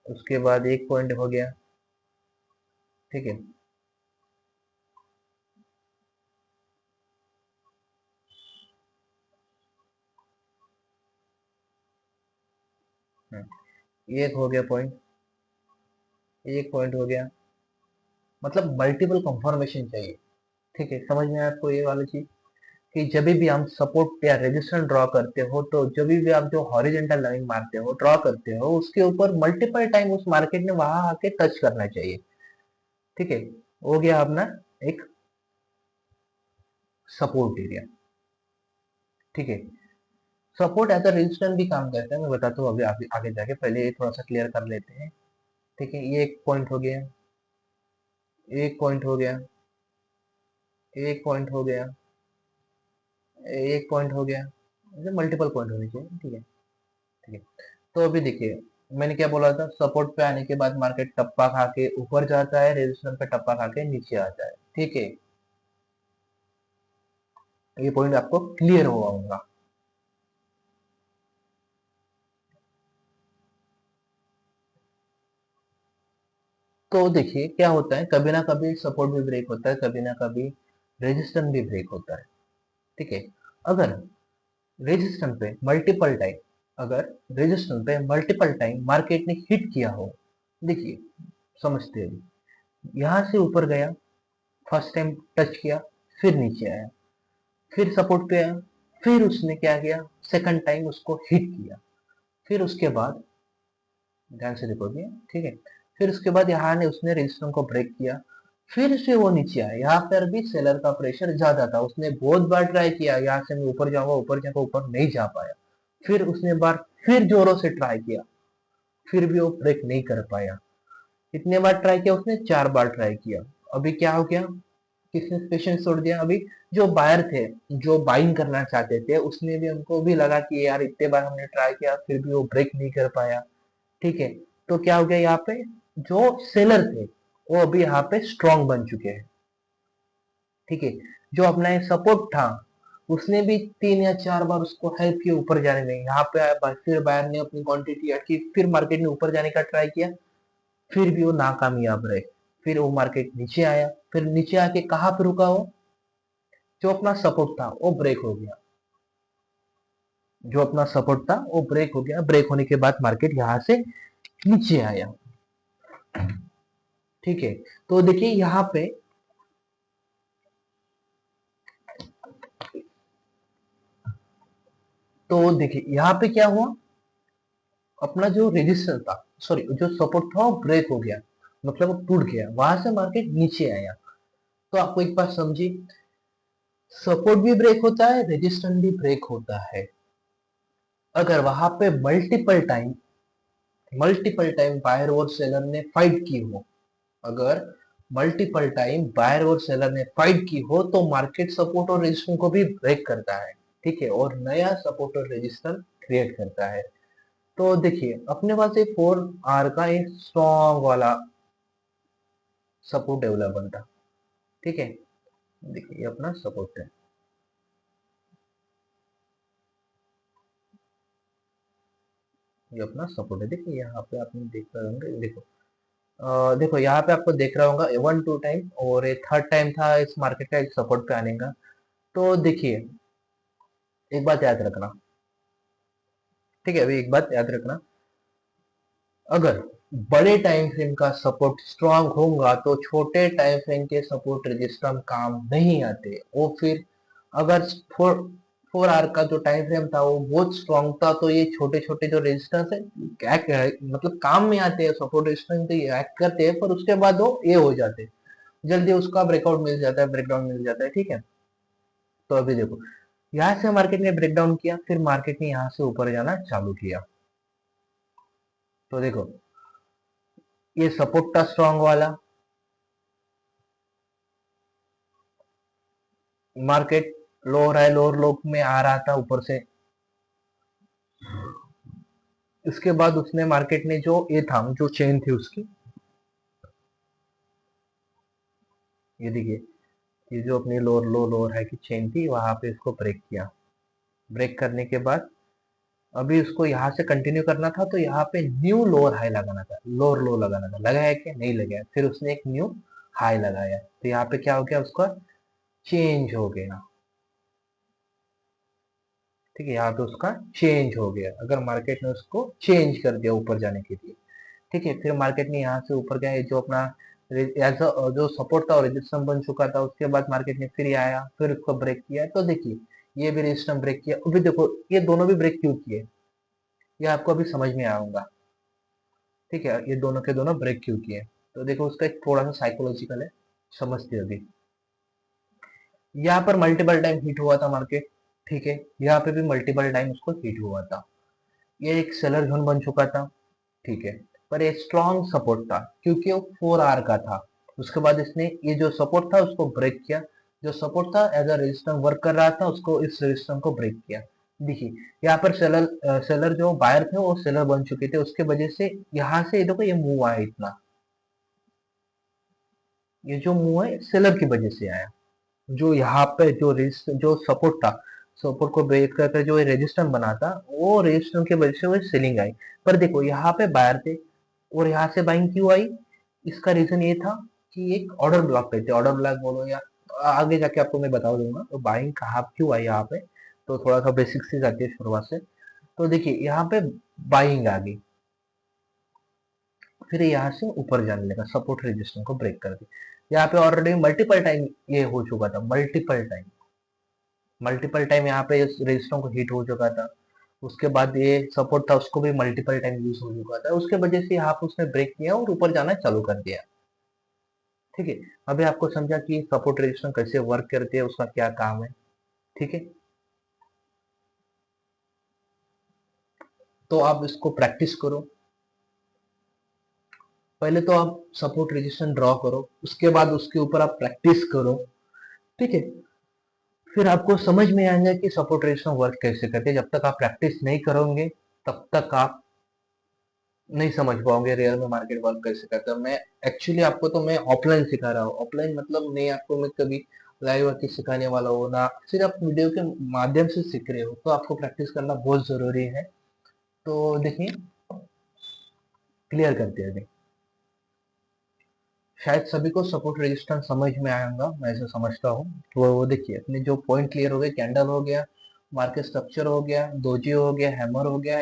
उसके बाद एक पॉइंट हो गया। ठीक है, एक हो गया पॉइंट, एक पॉइंट हो गया, मतलब मल्टीपल कंफर्मेशन चाहिए। ठीक है, समझ में आया आपको ये वाली चीज, कि जब भी हम सपोर्ट या रेजिस्टेंस ड्रॉ करते हो तो जब भी आप जो हॉरिजॉन्टल लाइन मारते हो, ड्रॉ करते हो, उसके ऊपर मल्टीपल टाइम उस मार्केट ने वहां आके टच करना चाहिए। ठीक है, हो गया अपना एक सपोर्ट एरिया। ठीक है, सपोर्ट एज अ रेजिस्टेंस भी काम करता है, मैं बताता हूँ अभी आगे जाके, पहले ये थोड़ा सा क्लियर कर लेते हैं। ठीक है, ये एक पॉइंट हो गया, एक पॉइंट हो गया, एक पॉइंट हो गया, एक पॉइंट हो गया, मल्टीपल पॉइंट होने चाहिए। ठीक है, ठीक है। तो अभी देखिए मैंने क्या बोला था, सपोर्ट पे आने के बाद मार्केट टप्पा खा के ऊपर जाता है, रेजिस्टेंस पे टप्पा खा के नीचे आता है। ठीक है, ये पॉइंट आपको क्लियर हुआ होगा। तो देखिए क्या होता है, कभी ना कभी सपोर्ट भी ब्रेक होता है, कभी ना कभी रेजिस्टेंस भी ब्रेक होता है। ठीक है, अगर रेजिस्टेंस पे मल्टीपल टाइम अगर रेजिस्टेंस पे मल्टीपल टाइम मार्केट ने हिट किया हो, देखिए समझते हैं, यहाँ से ऊपर गया, फर्स्ट टाइम टच किया, फिर नीचे आया, फिर सपोर्ट पे आया, फिर उसने क्या किया, सेकंड टाइम उसको हिट किया, फिर उसके बाद ध्यान से देखोगे। ठीक है, फिर उसके बाद यहाँ ने उसने रेजिस्टेंस को ब्रेक किया, फिर से वो नीचे आया। यहाँ पर भी सेलर का प्रेशर ज्यादा था, उसने बहुत बार ट्राई किया, यहाँ से मैं ऊपर जाऊंगा ऊपर जाऊंगा, ऊपर नहीं जा पाया। फिर उसने बार फिर जोरों से ट्राई किया, फिर भी वो ब्रेक नहीं कर पाया। कितने बार ट्राई किया उसने? 4 बार ट्राई किया। अभी क्या हो गया? किसने पेशेंस छोड़ दिया? अभी जो बायर थे, जो बाइंग करना चाहते थे, उसने भी, उनको भी लगा कि यार इतने बार हमने ट्राई किया फिर भी वो ब्रेक नहीं कर पाया। ठीक है, तो क्या हो गया यहाँ पे? जो सेलर थे वो अभी यहाँ पे स्ट्रांग बन चुके हैं। ठीक है, जो अपना सपोर्ट था उसने भी 3 या 4 बार उसको हेल्प किया ऊपर जाने में। यहाँ पे फिर बायर ने अपनी क्वांटिटी ऐड की, फिर मार्केट में ऊपर जाने का ट्राई किया, फिर भी वो नाकामयाब रहे। फिर वो मार्केट नीचे आया, फिर नीचे आके कहाँ पे रुका वो? जो अपना सपोर्ट था वो ब्रेक हो गया। जो अपना सपोर्ट था वो ब्रेक हो गया। ब्रेक होने के बाद मार्केट यहाँ से नीचे आया। ठीक है, तो देखिए यहाँ पे, तो देखिए यहाँ पे क्या हुआ? अपना जो रेजिस्टेंस था, सॉरी जो सपोर्ट था वो ब्रेक हो गया, मतलब वो टूट गया, वहां से मार्केट नीचे आया। तो आपको एक बात समझिए, सपोर्ट भी ब्रेक होता है, रेजिस्टेंस भी ब्रेक होता है। अगर वहां पे मल्टीपल टाइम बायर और सेलर ने फाइट की हो, अगर मल्टीपल टाइम बायर और सेलर ने फाइट की हो, तो मार्केट सपोर्ट और रेजिस्टेंस को भी ब्रेक करता है। ठीक है, और नया सपोर्ट और रेजिस्टेंस क्रिएट करता है। तो देखिए अपने पास एक 4 आर का एक स्ट्रॉन्ग वाला सपोर्ट डेवलप बनता। ठीक है, देखिए ये अपना सपोर्ट है, ये अपना सपोर्ट है। देखिए यहाँ पे आपने देख रहे होंगे, देखो देखो यहाँ पे आपको देख रहा होगा 1 2 टाइम, और ये थर्ड टाइम था इस मार्केट का एक सपोर्ट पे आने का। तो देखिए एक बात याद रखना, ठीक है, अभी एक बात याद रखना, अगर बड़े टाइम फ्रेम का सपोर्ट स्ट्रांग होगा तो छोटे टाइम फ्रेम के सपोर्ट रजिस्टर काम नहीं आते। वो फिर अगर 4 आर का जो टाइम फ्रेम था वो बहुत स्ट्रांग था, तो ये छोटे छोटे जो रेजिस्टेंस है मतलब काम में आते हैं, सपोर्ट रेजिस्टेंस तो ये एक्ट करते हैं, पर उसके बाद वो ये हो जाते हैं, जल्दी उसका ब्रेकआउट मिल जाता है, ब्रेकडाउन मिल जाता है। ठीक है, तो अभी देखो यहाँ से मार्केट ने ब्रेकडाउन किया, फिर मार्केट ने यहाँ से ऊपर जाना चालू किया। तो देखो ये सपोर्ट था स्ट्रांग वाला, मार्केट लोअर हाई लोअर लो में आ रहा था ऊपर से। इसके बाद उसने मार्केट ने जो ये था, जो चेन थी उसकी, ये देखिए, ये जो अपनी लोअर लो लोअर हाई की चेन थी वहां पे इसको ब्रेक किया। ब्रेक करने के बाद अभी उसको यहाँ से कंटिन्यू करना था, तो यहाँ पे न्यू लोअर हाई लगाना था, लोअर लो लगाना था। लगाया क्या? नहीं लगाया। फिर उसने एक न्यू हाई लगाया, तो यहाँ पे क्या हो गया? उसका चेंज हो गया। ठीक है, यहाँ पे उसका चेंज हो गया, अगर मार्केट ने उसको चेंज कर दिया ऊपर जाने के लिए। ठीक है, फिर मार्केट ने यहाँ से ऊपर गया, जो अपना जो सपोर्ट था और रेजिस्टेंस बन चुका था, उसके बाद मार्केट ने फिर आया, फिर उसको ब्रेक किया। तो देखिए ये भी रेजिस्टेंस ब्रेक किया। अभी देखो ये दोनों भी ब्रेक क्यों किए, ये आपको अभी समझ में आऊंगा। ठीक है, ये दोनों के दोनों ब्रेक क्यों किए, तो देखो उसका एक थोड़ा सा साइकोलॉजिकल है, समझते हैं अभी। यहाँ पर मल्टीपल टाइम हिट हुआ था मार्केट। ठीक है, यहाँ पे भी मल्टीपल टाइम उसको हिट हुआ था, ये एक सेलर जोन बन चुका था। ठीक है, पर ये स्ट्रॉन्ग सपोर्ट था क्योंकि वो 4 आर का था। उसके बाद इसने ये जो सपोर्ट था उसको ब्रेक किया, जो सपोर्ट था एज अ रेजिस्टेंस वर्क कर रहा था, उसको इस रेजिस्टेंस को ब्रेक किया। देखिए यहाँ पर सेलर जो बायर थे वो सेलर बन चुके थे, उसके वजह से यहाँ से ये देखो ये मूव आया इतना, ये जो मूव है सेलर की वजह से आया। जो यहाँ पे जो सपोर्ट था, सपोर्ट को ब्रेक करके जो रेजिस्टेंस बना था, वो रेजिस्टेंस की वजह से वो सेलिंग आई। पर देखो यहाँ पे बायर थे, और यहाँ से बाइंग क्यों आई? इसका रीजन ये था कि एक ऑर्डर ब्लॉक पे थे, ऑर्डर ब्लॉक बोलो या आगे जाके आपको मैं बता दूंगा तो बाइंग कहाँ क्यों आई यहाँ पे। तो थोड़ा सा बेसिक से जाती है शुरुआत से। तो देखिए यहाँ पे बाइंग आ गई, फिर यहाँ से ऊपर जाने लगा, सपोर्ट रेजिस्टेंस को ब्रेक कर दिया। यहाँ पे ऑलरेडी मल्टीपल टाइम ये हो चुका था, मल्टीपल टाइम यहाँ पे इस रेजिस्टेंस को हिट हो चुका था। उसके बाद ये सपोर्ट था उसको भी मल्टीपल टाइम यूज हो चुका था, उसके वजह से यहाँ पे उसने ब्रेक किया और ऊपर जाना चालू कर दिया। ठीक है। अभी आपको समझा कि सपोर्ट रेजिस्टेंस कैसे वर्क करते हैं, उसका क्या काम है। ठीक है, तो आप इसको प्रैक्टिस करो। पहले तो आप सपोर्ट रेजिस्टेंस ड्रॉ करो, उसके बाद उसके ऊपर आप प्रैक्टिस करो। ठीक है, फिर आपको समझ में आएगा कि सपोर्ट रेजिस्टेंस वर्क कैसे करते हैं। जब तक आप प्रैक्टिस नहीं करोगे तब तक आप नहीं समझ पाओगे रियल में मार्केट वर्क कैसे करता है। मैं एक्चुअली आपको तो मैं ऑफलाइन सिखा रहा हूँ, ऑफलाइन मतलब नहीं आपको मैं कभी लाइव आके सिखाने वाला हूँ ना, फिर आप वीडियो के माध्यम से सीख रहे हो, तो आपको प्रैक्टिस करना बहुत जरूरी है। तो देखिए, क्लियर करते हैं। शायद सभी को सपोर्ट रेजिस्टेंस समझ में आएगा, मैं ऐसा समझता हूँ। तो वो देखिए, अपने जो पॉइंट क्लियर हो गए, कैंडल हो गया, मार्केट स्ट्रक्चर हो गया, दोजी हो गया, हैमर हो गया,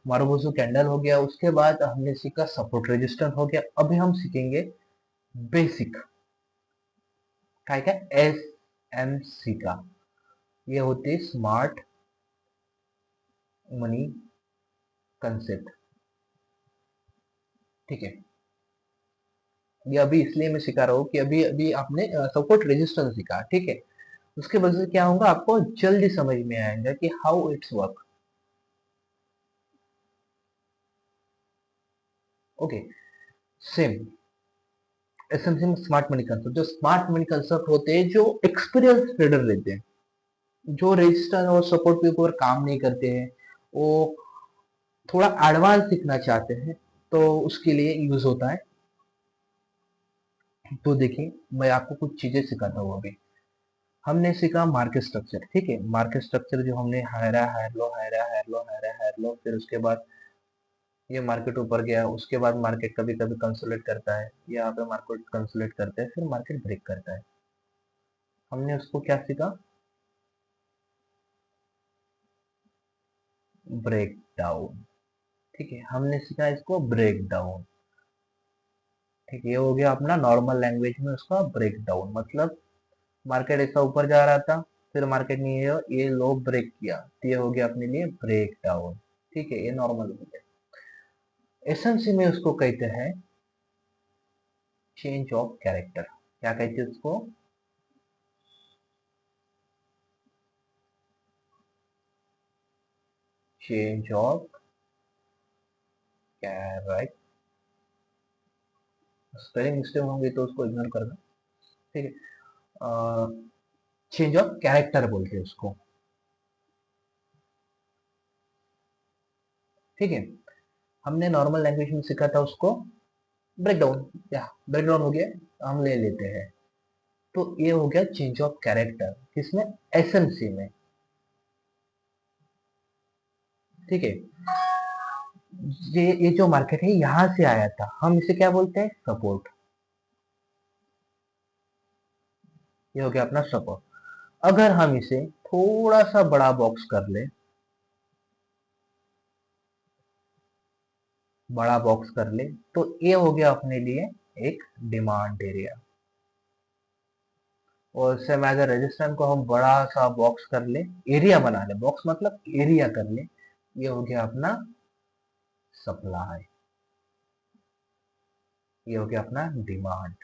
मारुबुजू कैंडल हो गया, उसके बाद हमने सीखा सपोर्ट रेजिस्टेंस हो गया। अभी हम सीखेंगे बेसिक, क्या क्या, एस एम सी का। ये होती है स्मार्ट मनी कंसेप्ट। ठीक है, ये अभी इसलिए मैं सिखा रहा हूँ कि अभी अभी आपने सपोर्ट रेजिस्टेंस सीखा। ठीक है, उसके वजह से क्या होगा, आपको जल्दी समझ में आएगा कि how it's work. Okay, same SMC में स्मार्ट मनी कंसेप्ट, जो स्मार्ट मनी कंसेप्ट होते हैं, जो एक्सपीरियंस ट्रेडर रहते हैं, जो रजिस्टर और सपोर्ट के ऊपर काम नहीं करते हैं, वो थोड़ा एडवांस सीखना चाहते हैं, तो उसके लिए यूज होता है। तो देखिए, मैं आपको कुछ चीजें सिखाता हूँ अभी। हमने सीखा मार्केट स्ट्रक्चर। ठीक है, मार्केट स्ट्रक्चर जो हमने higher, higher low, higher, higher low, higher, higher low, फिर उसके बाद ये मार्केट ऊपर गया, उसके बाद मार्केट कभी कभी कंसोलिडेट करता है, यहाँ पे मार्केट कंसोलिडेट करता है, फिर मार्केट ब्रेक करता है। हमने उसको क्या सीखा, ब्रेक डाउन। ठीक है, हमने सीखा इसको ब्रेक डाउन। ठीक है, ये हो गया अपना नॉर्मल लैंग्वेज में उसका ब्रेक डाउन मतलब, मार्केट ऐसा ऊपर जा रहा था, फिर मार्केट ने ये लो ब्रेक किया, तो ये हो गया अपने लिए ब्रेक डाउन। ठीक है, ये नॉर्मल हो गया। एसएमसी में उसको कहते हैं चेंज ऑफ कैरेक्टर। क्या कहते हैं उसको, change of character. Spelling mistake होंगे तो उसको इग्नोर करना। ठीक है, चेंज ऑफ कैरेक्टर बोलते हैं उसको। ठीक है, हमने नॉर्मल लैंग्वेज में सीखा था उसको ब्रेकडाउन, या ब्रेकडाउन हो गया, हम ले लेते हैं। तो ये हो गया चेंज ऑफ कैरेक्टर, किसमें, एसएमसी में। ठीक है, ये जो मार्केट है यहां से आया था, हम इसे क्या बोलते हैं, सपोर्ट। ये हो गया अपना सपोर्ट। अगर हम इसे थोड़ा सा बड़ा बॉक्स कर ले, बड़ा बॉक्स कर ले, तो ये हो गया अपने लिए एक डिमांड एरिया। और सेम एज रेजिस्टेंस को हम बड़ा सा बॉक्स कर ले, एरिया बना ले, बॉक्स मतलब एरिया कर ले, ये हो गया अपना सप्लाई। ये हो गया अपना डिमांड।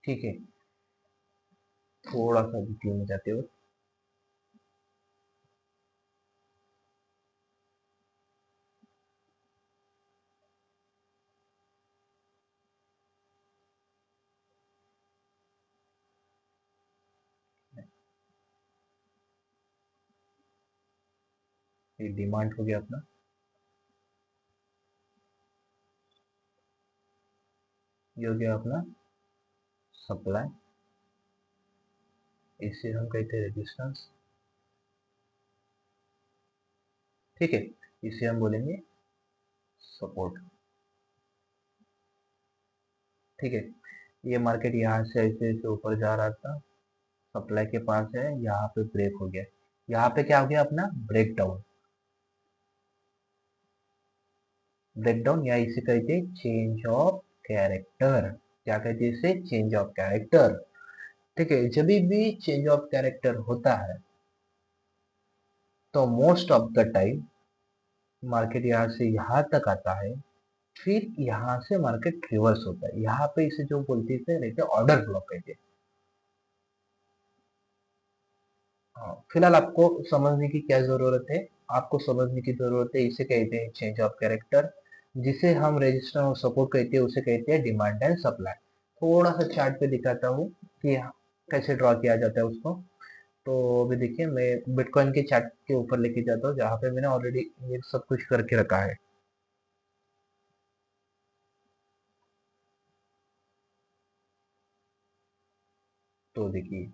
ठीक है, थोड़ा सा डिटेल में जाते हुए, ये डिमांड हो गया अपना, ये हो गया अपना सप्लाई, इसे हम कहते हैं रेजिस्टेंस। ठीक है, इसे हम बोलेंगे सपोर्ट। ठीक है, ये मार्केट यहाँ से ऐसे ऐसे ऊपर जा रहा था, सप्लाई के पास है, यहाँ पे ब्रेक हो गया, यहाँ पे क्या हो गया अपना ब्रेक डाउन। ब्रेक डाउन या इसे कहते हैं चेंज ऑफ कैरेक्टर। क्या कहते हैं इसे, चेंज ऑफ कैरेक्टर। ठीक है, जब भी चेंज ऑफ कैरेक्टर होता है, तो most of the time market यहाँ से यहाँ तक आता है, फिर यहाँ से मार्केट रिवर्स होता है, यहाँ पे इसे जो बोलते हैं रहते ऑर्डर ब्लॉक कहते हैं। हाँ, फिलहाल आपको समझने की क्या जरूरत है, आपको समझने की जरूरत है इसे कहते हैं चेंज ऑफ कैरेक्टर, जिसे हम रजिस्टर और सपोर्ट कहते हैं उसे कहते हैं डिमांड एंड सप्लाई। थोड़ा सा चार्ट पे दिखाता हूँ कि कैसे ड्रॉ किया जाता है उसको। तो अभी देखिए मैं बिटकॉइन के चार्ट के ऊपर लेके जाता हूँ जहाँ पे मैंने ऑलरेडी ये सब कुछ करके रखा है। तो देखिए,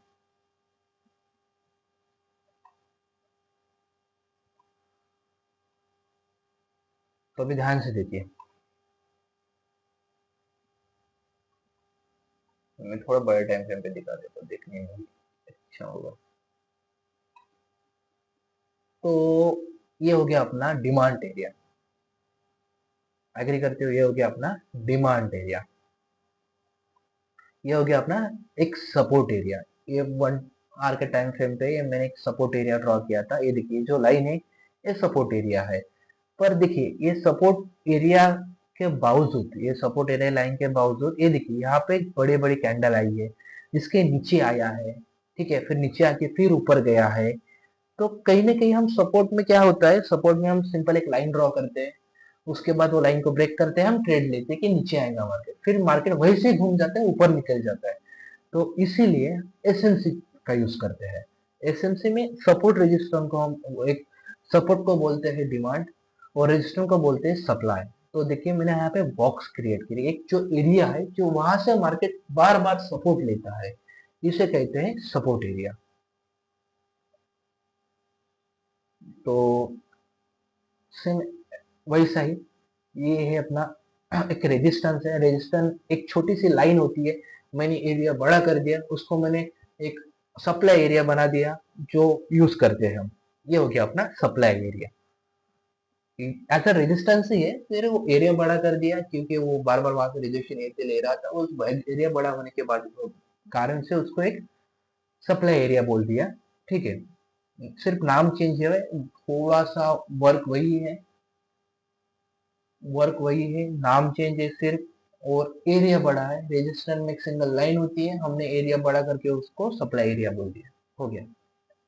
तो अभी ध्यान से देखिए, मैं थोड़ा बड़े टाइम फ्रेम पे दिखा देता हूँ, देखने में भी अच्छा होगा। तो ये हो गया अपना डिमांड एरिया, एग्री करते हो, ये हो गया अपना डिमांड एरिया। ये हो गया अपना एक सपोर्ट एरिया। ये 1 आवर के टाइम फ्रेम पे ये मैंने एक सपोर्ट एरिया ड्रॉ किया था। ये देखिए जो लाइन है ये सपोर्ट एरिया है। पर देखिए ये सपोर्ट एरिया के बावजूद, ये सपोर्ट एरिया लाइन के बावजूद ये देखिए यहाँ पे बड़े बड़ी कैंडल आई है जिसके नीचे आया है, ठीक है, फिर नीचे आके फिर ऊपर गया है। तो कहीं ना कहीं हम सपोर्ट में क्या होता है, सपोर्ट में हम सिंपल एक लाइन ड्रॉ करते हैं, उसके बाद वो लाइन को ब्रेक करते हैं, हम ट्रेड लेते हैं कि नीचे आएगा मार्केट, फिर मार्केट वहीं से घूम जाता है ऊपर निकल जाता है। तो इसीलिए एसएमसी का यूज करते हैं। एसएमसी में सपोर्ट रेजिस्टेंस को हम एक, सपोर्ट को बोलते हैं डिमांड और रेजिस्टेंस को बोलते हैं सप्लाई। तो देखिए मैंने यहाँ पे बॉक्स क्रिएट की, एक जो एरिया है जो वहां से मार्केट बार बार सपोर्ट लेता है, इसे कहते हैं सपोर्ट एरिया। तो सेम वैसा ही ये है अपना एक रेजिस्टेंस है। रेजिस्टेंस एक छोटी सी लाइन होती है, मैंने एरिया बड़ा कर दिया, उसको मैंने एक सप्लाई एरिया बना दिया जो यूज करते हैं हम। ये हो गया अपना सप्लाई एरिया। ऐसा रेजिस्टेंस ही है, फिर वो एरिया बड़ा कर दिया क्योंकि वो बार बार वहां से रिजेक्शन एरिया ले रहा था, उस एरिया बड़ा होने के बाद कारण से उसको एक सप्लाई एरिया बोल दिया। ठीक है, सिर्फ नाम चेंज है, थोड़ा सा वर्क वही है, वर्क वही है, नाम चेंज है सिर्फ, और एरिया बड़ा है। रेजिस्टेंस में एक सिंगल लाइन होती है, हमने एरिया बड़ा करके उसको सप्लाई एरिया बोल दिया। हो गया।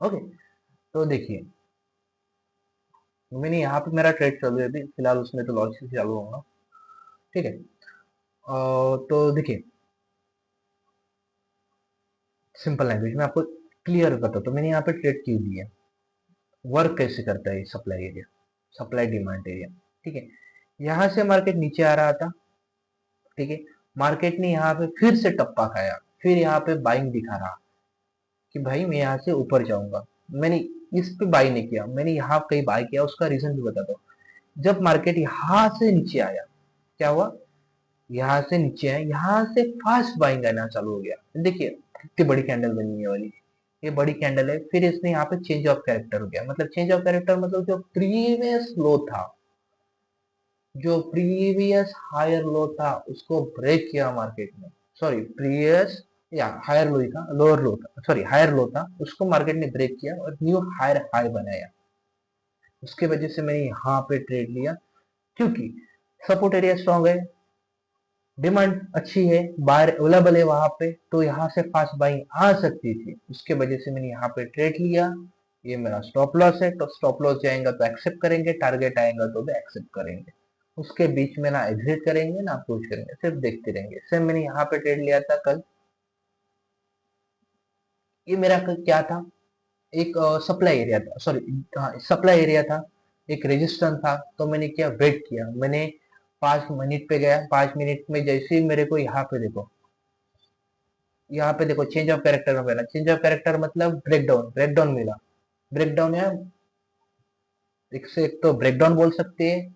ओके। तो देखिए मैंने यहाँ पे मेरा ट्रेड चल रही थी फिलहाल, उसमें तो लॉस से चालू होगा। ठीक है। तो देखिए सिंपल लैंग्वेज में आपको क्लियर करता हूँ, तो मैंने यहाँ पे ट्रेड क्यों दिया, वर्क कैसे करता है supply area, supply demand area. ठीक है, यहाँ से मार्केट नीचे आ रहा था, ठीक है, मार्केट ने यहाँ पे फिर से टप्पा खाया, फिर यहाँ पे बाइंग दिखा रहा कि भाई मैं यहाँ से ऊपर जाऊंगा। मैंने इस पे बाई नहीं किया, मैंने यहाँ कहीं बाई किया, उसका रीजन भी बताता हूँ। जब मार्केट यहाँ से नीचे आया, क्या हुआ, यहाँ से नीचे आया, यहाँ से फास्ट बाइंग आना चालू हो गया। देखिए कितनी बड़ी कैंडल बनी है वाली, ये बड़ी कैंडल है। फिर इसने यहाँ पे चेंज ऑफ कैरेक्टर हो गया, मतलब चेंज ऑफ कैरेक्टर मतलब जो प्रीवियस लो था, जो प्रीवियस हायर लो था उसको ब्रेक किया मार्केट ने। सॉरी प्रीवियस, या हायर लो ही था, लोअर लो था, सॉरी हायर लो था, उसको मार्केट ने ब्रेक किया और न्यू हायर हाई बनाया। उसके वजह से मैंने यहाँ पे ट्रेड लिया, क्योंकि सपोर्ट एरिया स्ट्रॉन्ग है, डिमांड अच्छी है, बायर अवेलेबल है वहां पे, तो यहाँ से फास्ट बाइंग आ सकती थी, उसके वजह से मैंने यहाँ पे ट्रेड लिया। ये मेरा स्टॉप लॉस है, तो स्टॉप लॉस जाएगा तो एक्सेप्ट करेंगे, टारगेट आएगा तो भी एक्सेप्ट करेंगे। उसके बीच में ना एग्जिट करेंगे ना कुछ करेंगे, सिर्फ देखते रहेंगे। सेम मैंने यहाँ पे ट्रेड लिया था कल, ये मेरा क्या था, एक सप्लाई एरिया था, सॉरी हाँ सप्लाई एरिया था, एक रेजिस्टेंस था। तो मैंने क्या, वेट किया, मैंने 5 मिनट पे गया, 5 मिनट में जैसे ही मेरे को यहाँ पे देखो, यहाँ पे देखो चेंज ऑफ कैरेक्टर में पहला चेंज ऑफ कैरेक्टर मतलब ब्रेकडाउन, ब्रेकडाउन मिला, ब्रेकडाउन या एक से एक तो ब्रेकडाउन बोल सकते हैं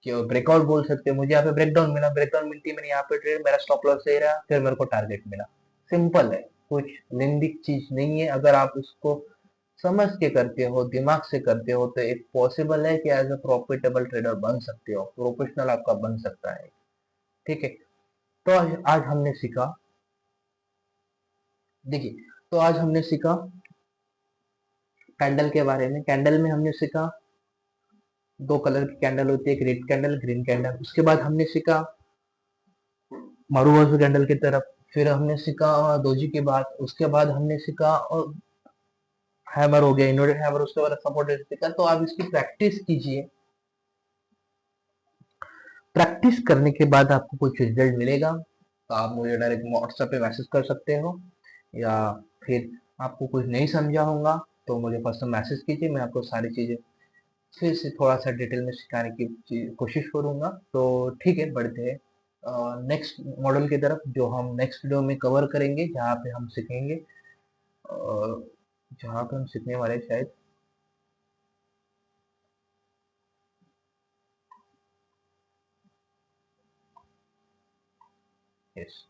कि ब्रेकआउट बोल सकते हैं। मुझे यहाँ पे ब्रेकडाउन मिला, ब्रेकडाउन मिलती है मैंने यहाँ पे ट्रेड, मेरा स्टॉप लॉस सही रहा, फिर मेरे को टारगेट मिला। सिंपल है, कुछ लेंदी चीज नहीं है। अगर आप उसको समझ के करते हो, दिमाग से करते हो, तो एक पॉसिबल है कि एज अ प्रॉफिटेबल ट्रेडर बन सकते हो, प्रोफेशनल आपका बन सकता है। ठीक है। तो आज हमने सीखा, देखिए, तो आज हमने सीखा कैंडल के बारे में। कैंडल में हमने सीखा दो कलर की कैंडल होती है, एक रेड कैंडल, ग्रीन कैंडल। उसके बाद हमने सीखा मारूवाजू कैंडल की तरफ, फिर हमने सीखा दोजी की बात, उसके बाद हमने सीखा और हैमर हो गया, इन्वर्टेड हैमर, उसके बाद सपोर्टेड सीखा। तो आप इसकी प्रैक्टिस कीजिए, प्रैक्टिस करने के बाद आपको कुछ रिजल्ट मिलेगा तो आप मुझे डायरेक्ट व्हाट्सएप पे मैसेज कर सकते हो, या फिर आपको कुछ नहीं समझा होगा तो मुझे पर्सनल मैसेज कीजिए, मैं आपको सारी चीज़ें फिर से थोड़ा सा डिटेल में सिखाने की कोशिश करूंगा। तो ठीक है, बढ़ते हैं नेक्स्ट मॉडल की तरफ, जो हम नेक्स्ट वीडियो में कवर करेंगे, जहाँ पे हम सीखेंगे जहाँ पे हम सीखने वाले हैं शायद, यस,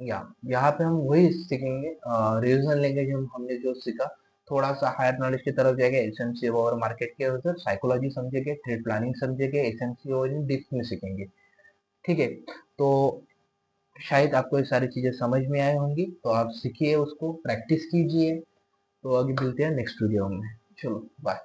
या यहाँ पे हम वही सीखेंगे, रिविजन लेंगे जो हमने जो सीखा, थोड़ा सा हायर नॉलेज की तरफ जाएंगे, एसएमसी और मार्केट के उधर साइकोलॉजी समझेंगे, ट्रेड प्लानिंग समझेंगे, एसएमसी और डिप्स में सीखेंगे। ठीक है, तो शायद आपको ये सारी चीजें समझ में आई होंगी, तो आप सीखिए, उसको प्रैक्टिस कीजिए। तो आगे मिलते हैं नेक्स्ट वीडियो में। चलो बाय।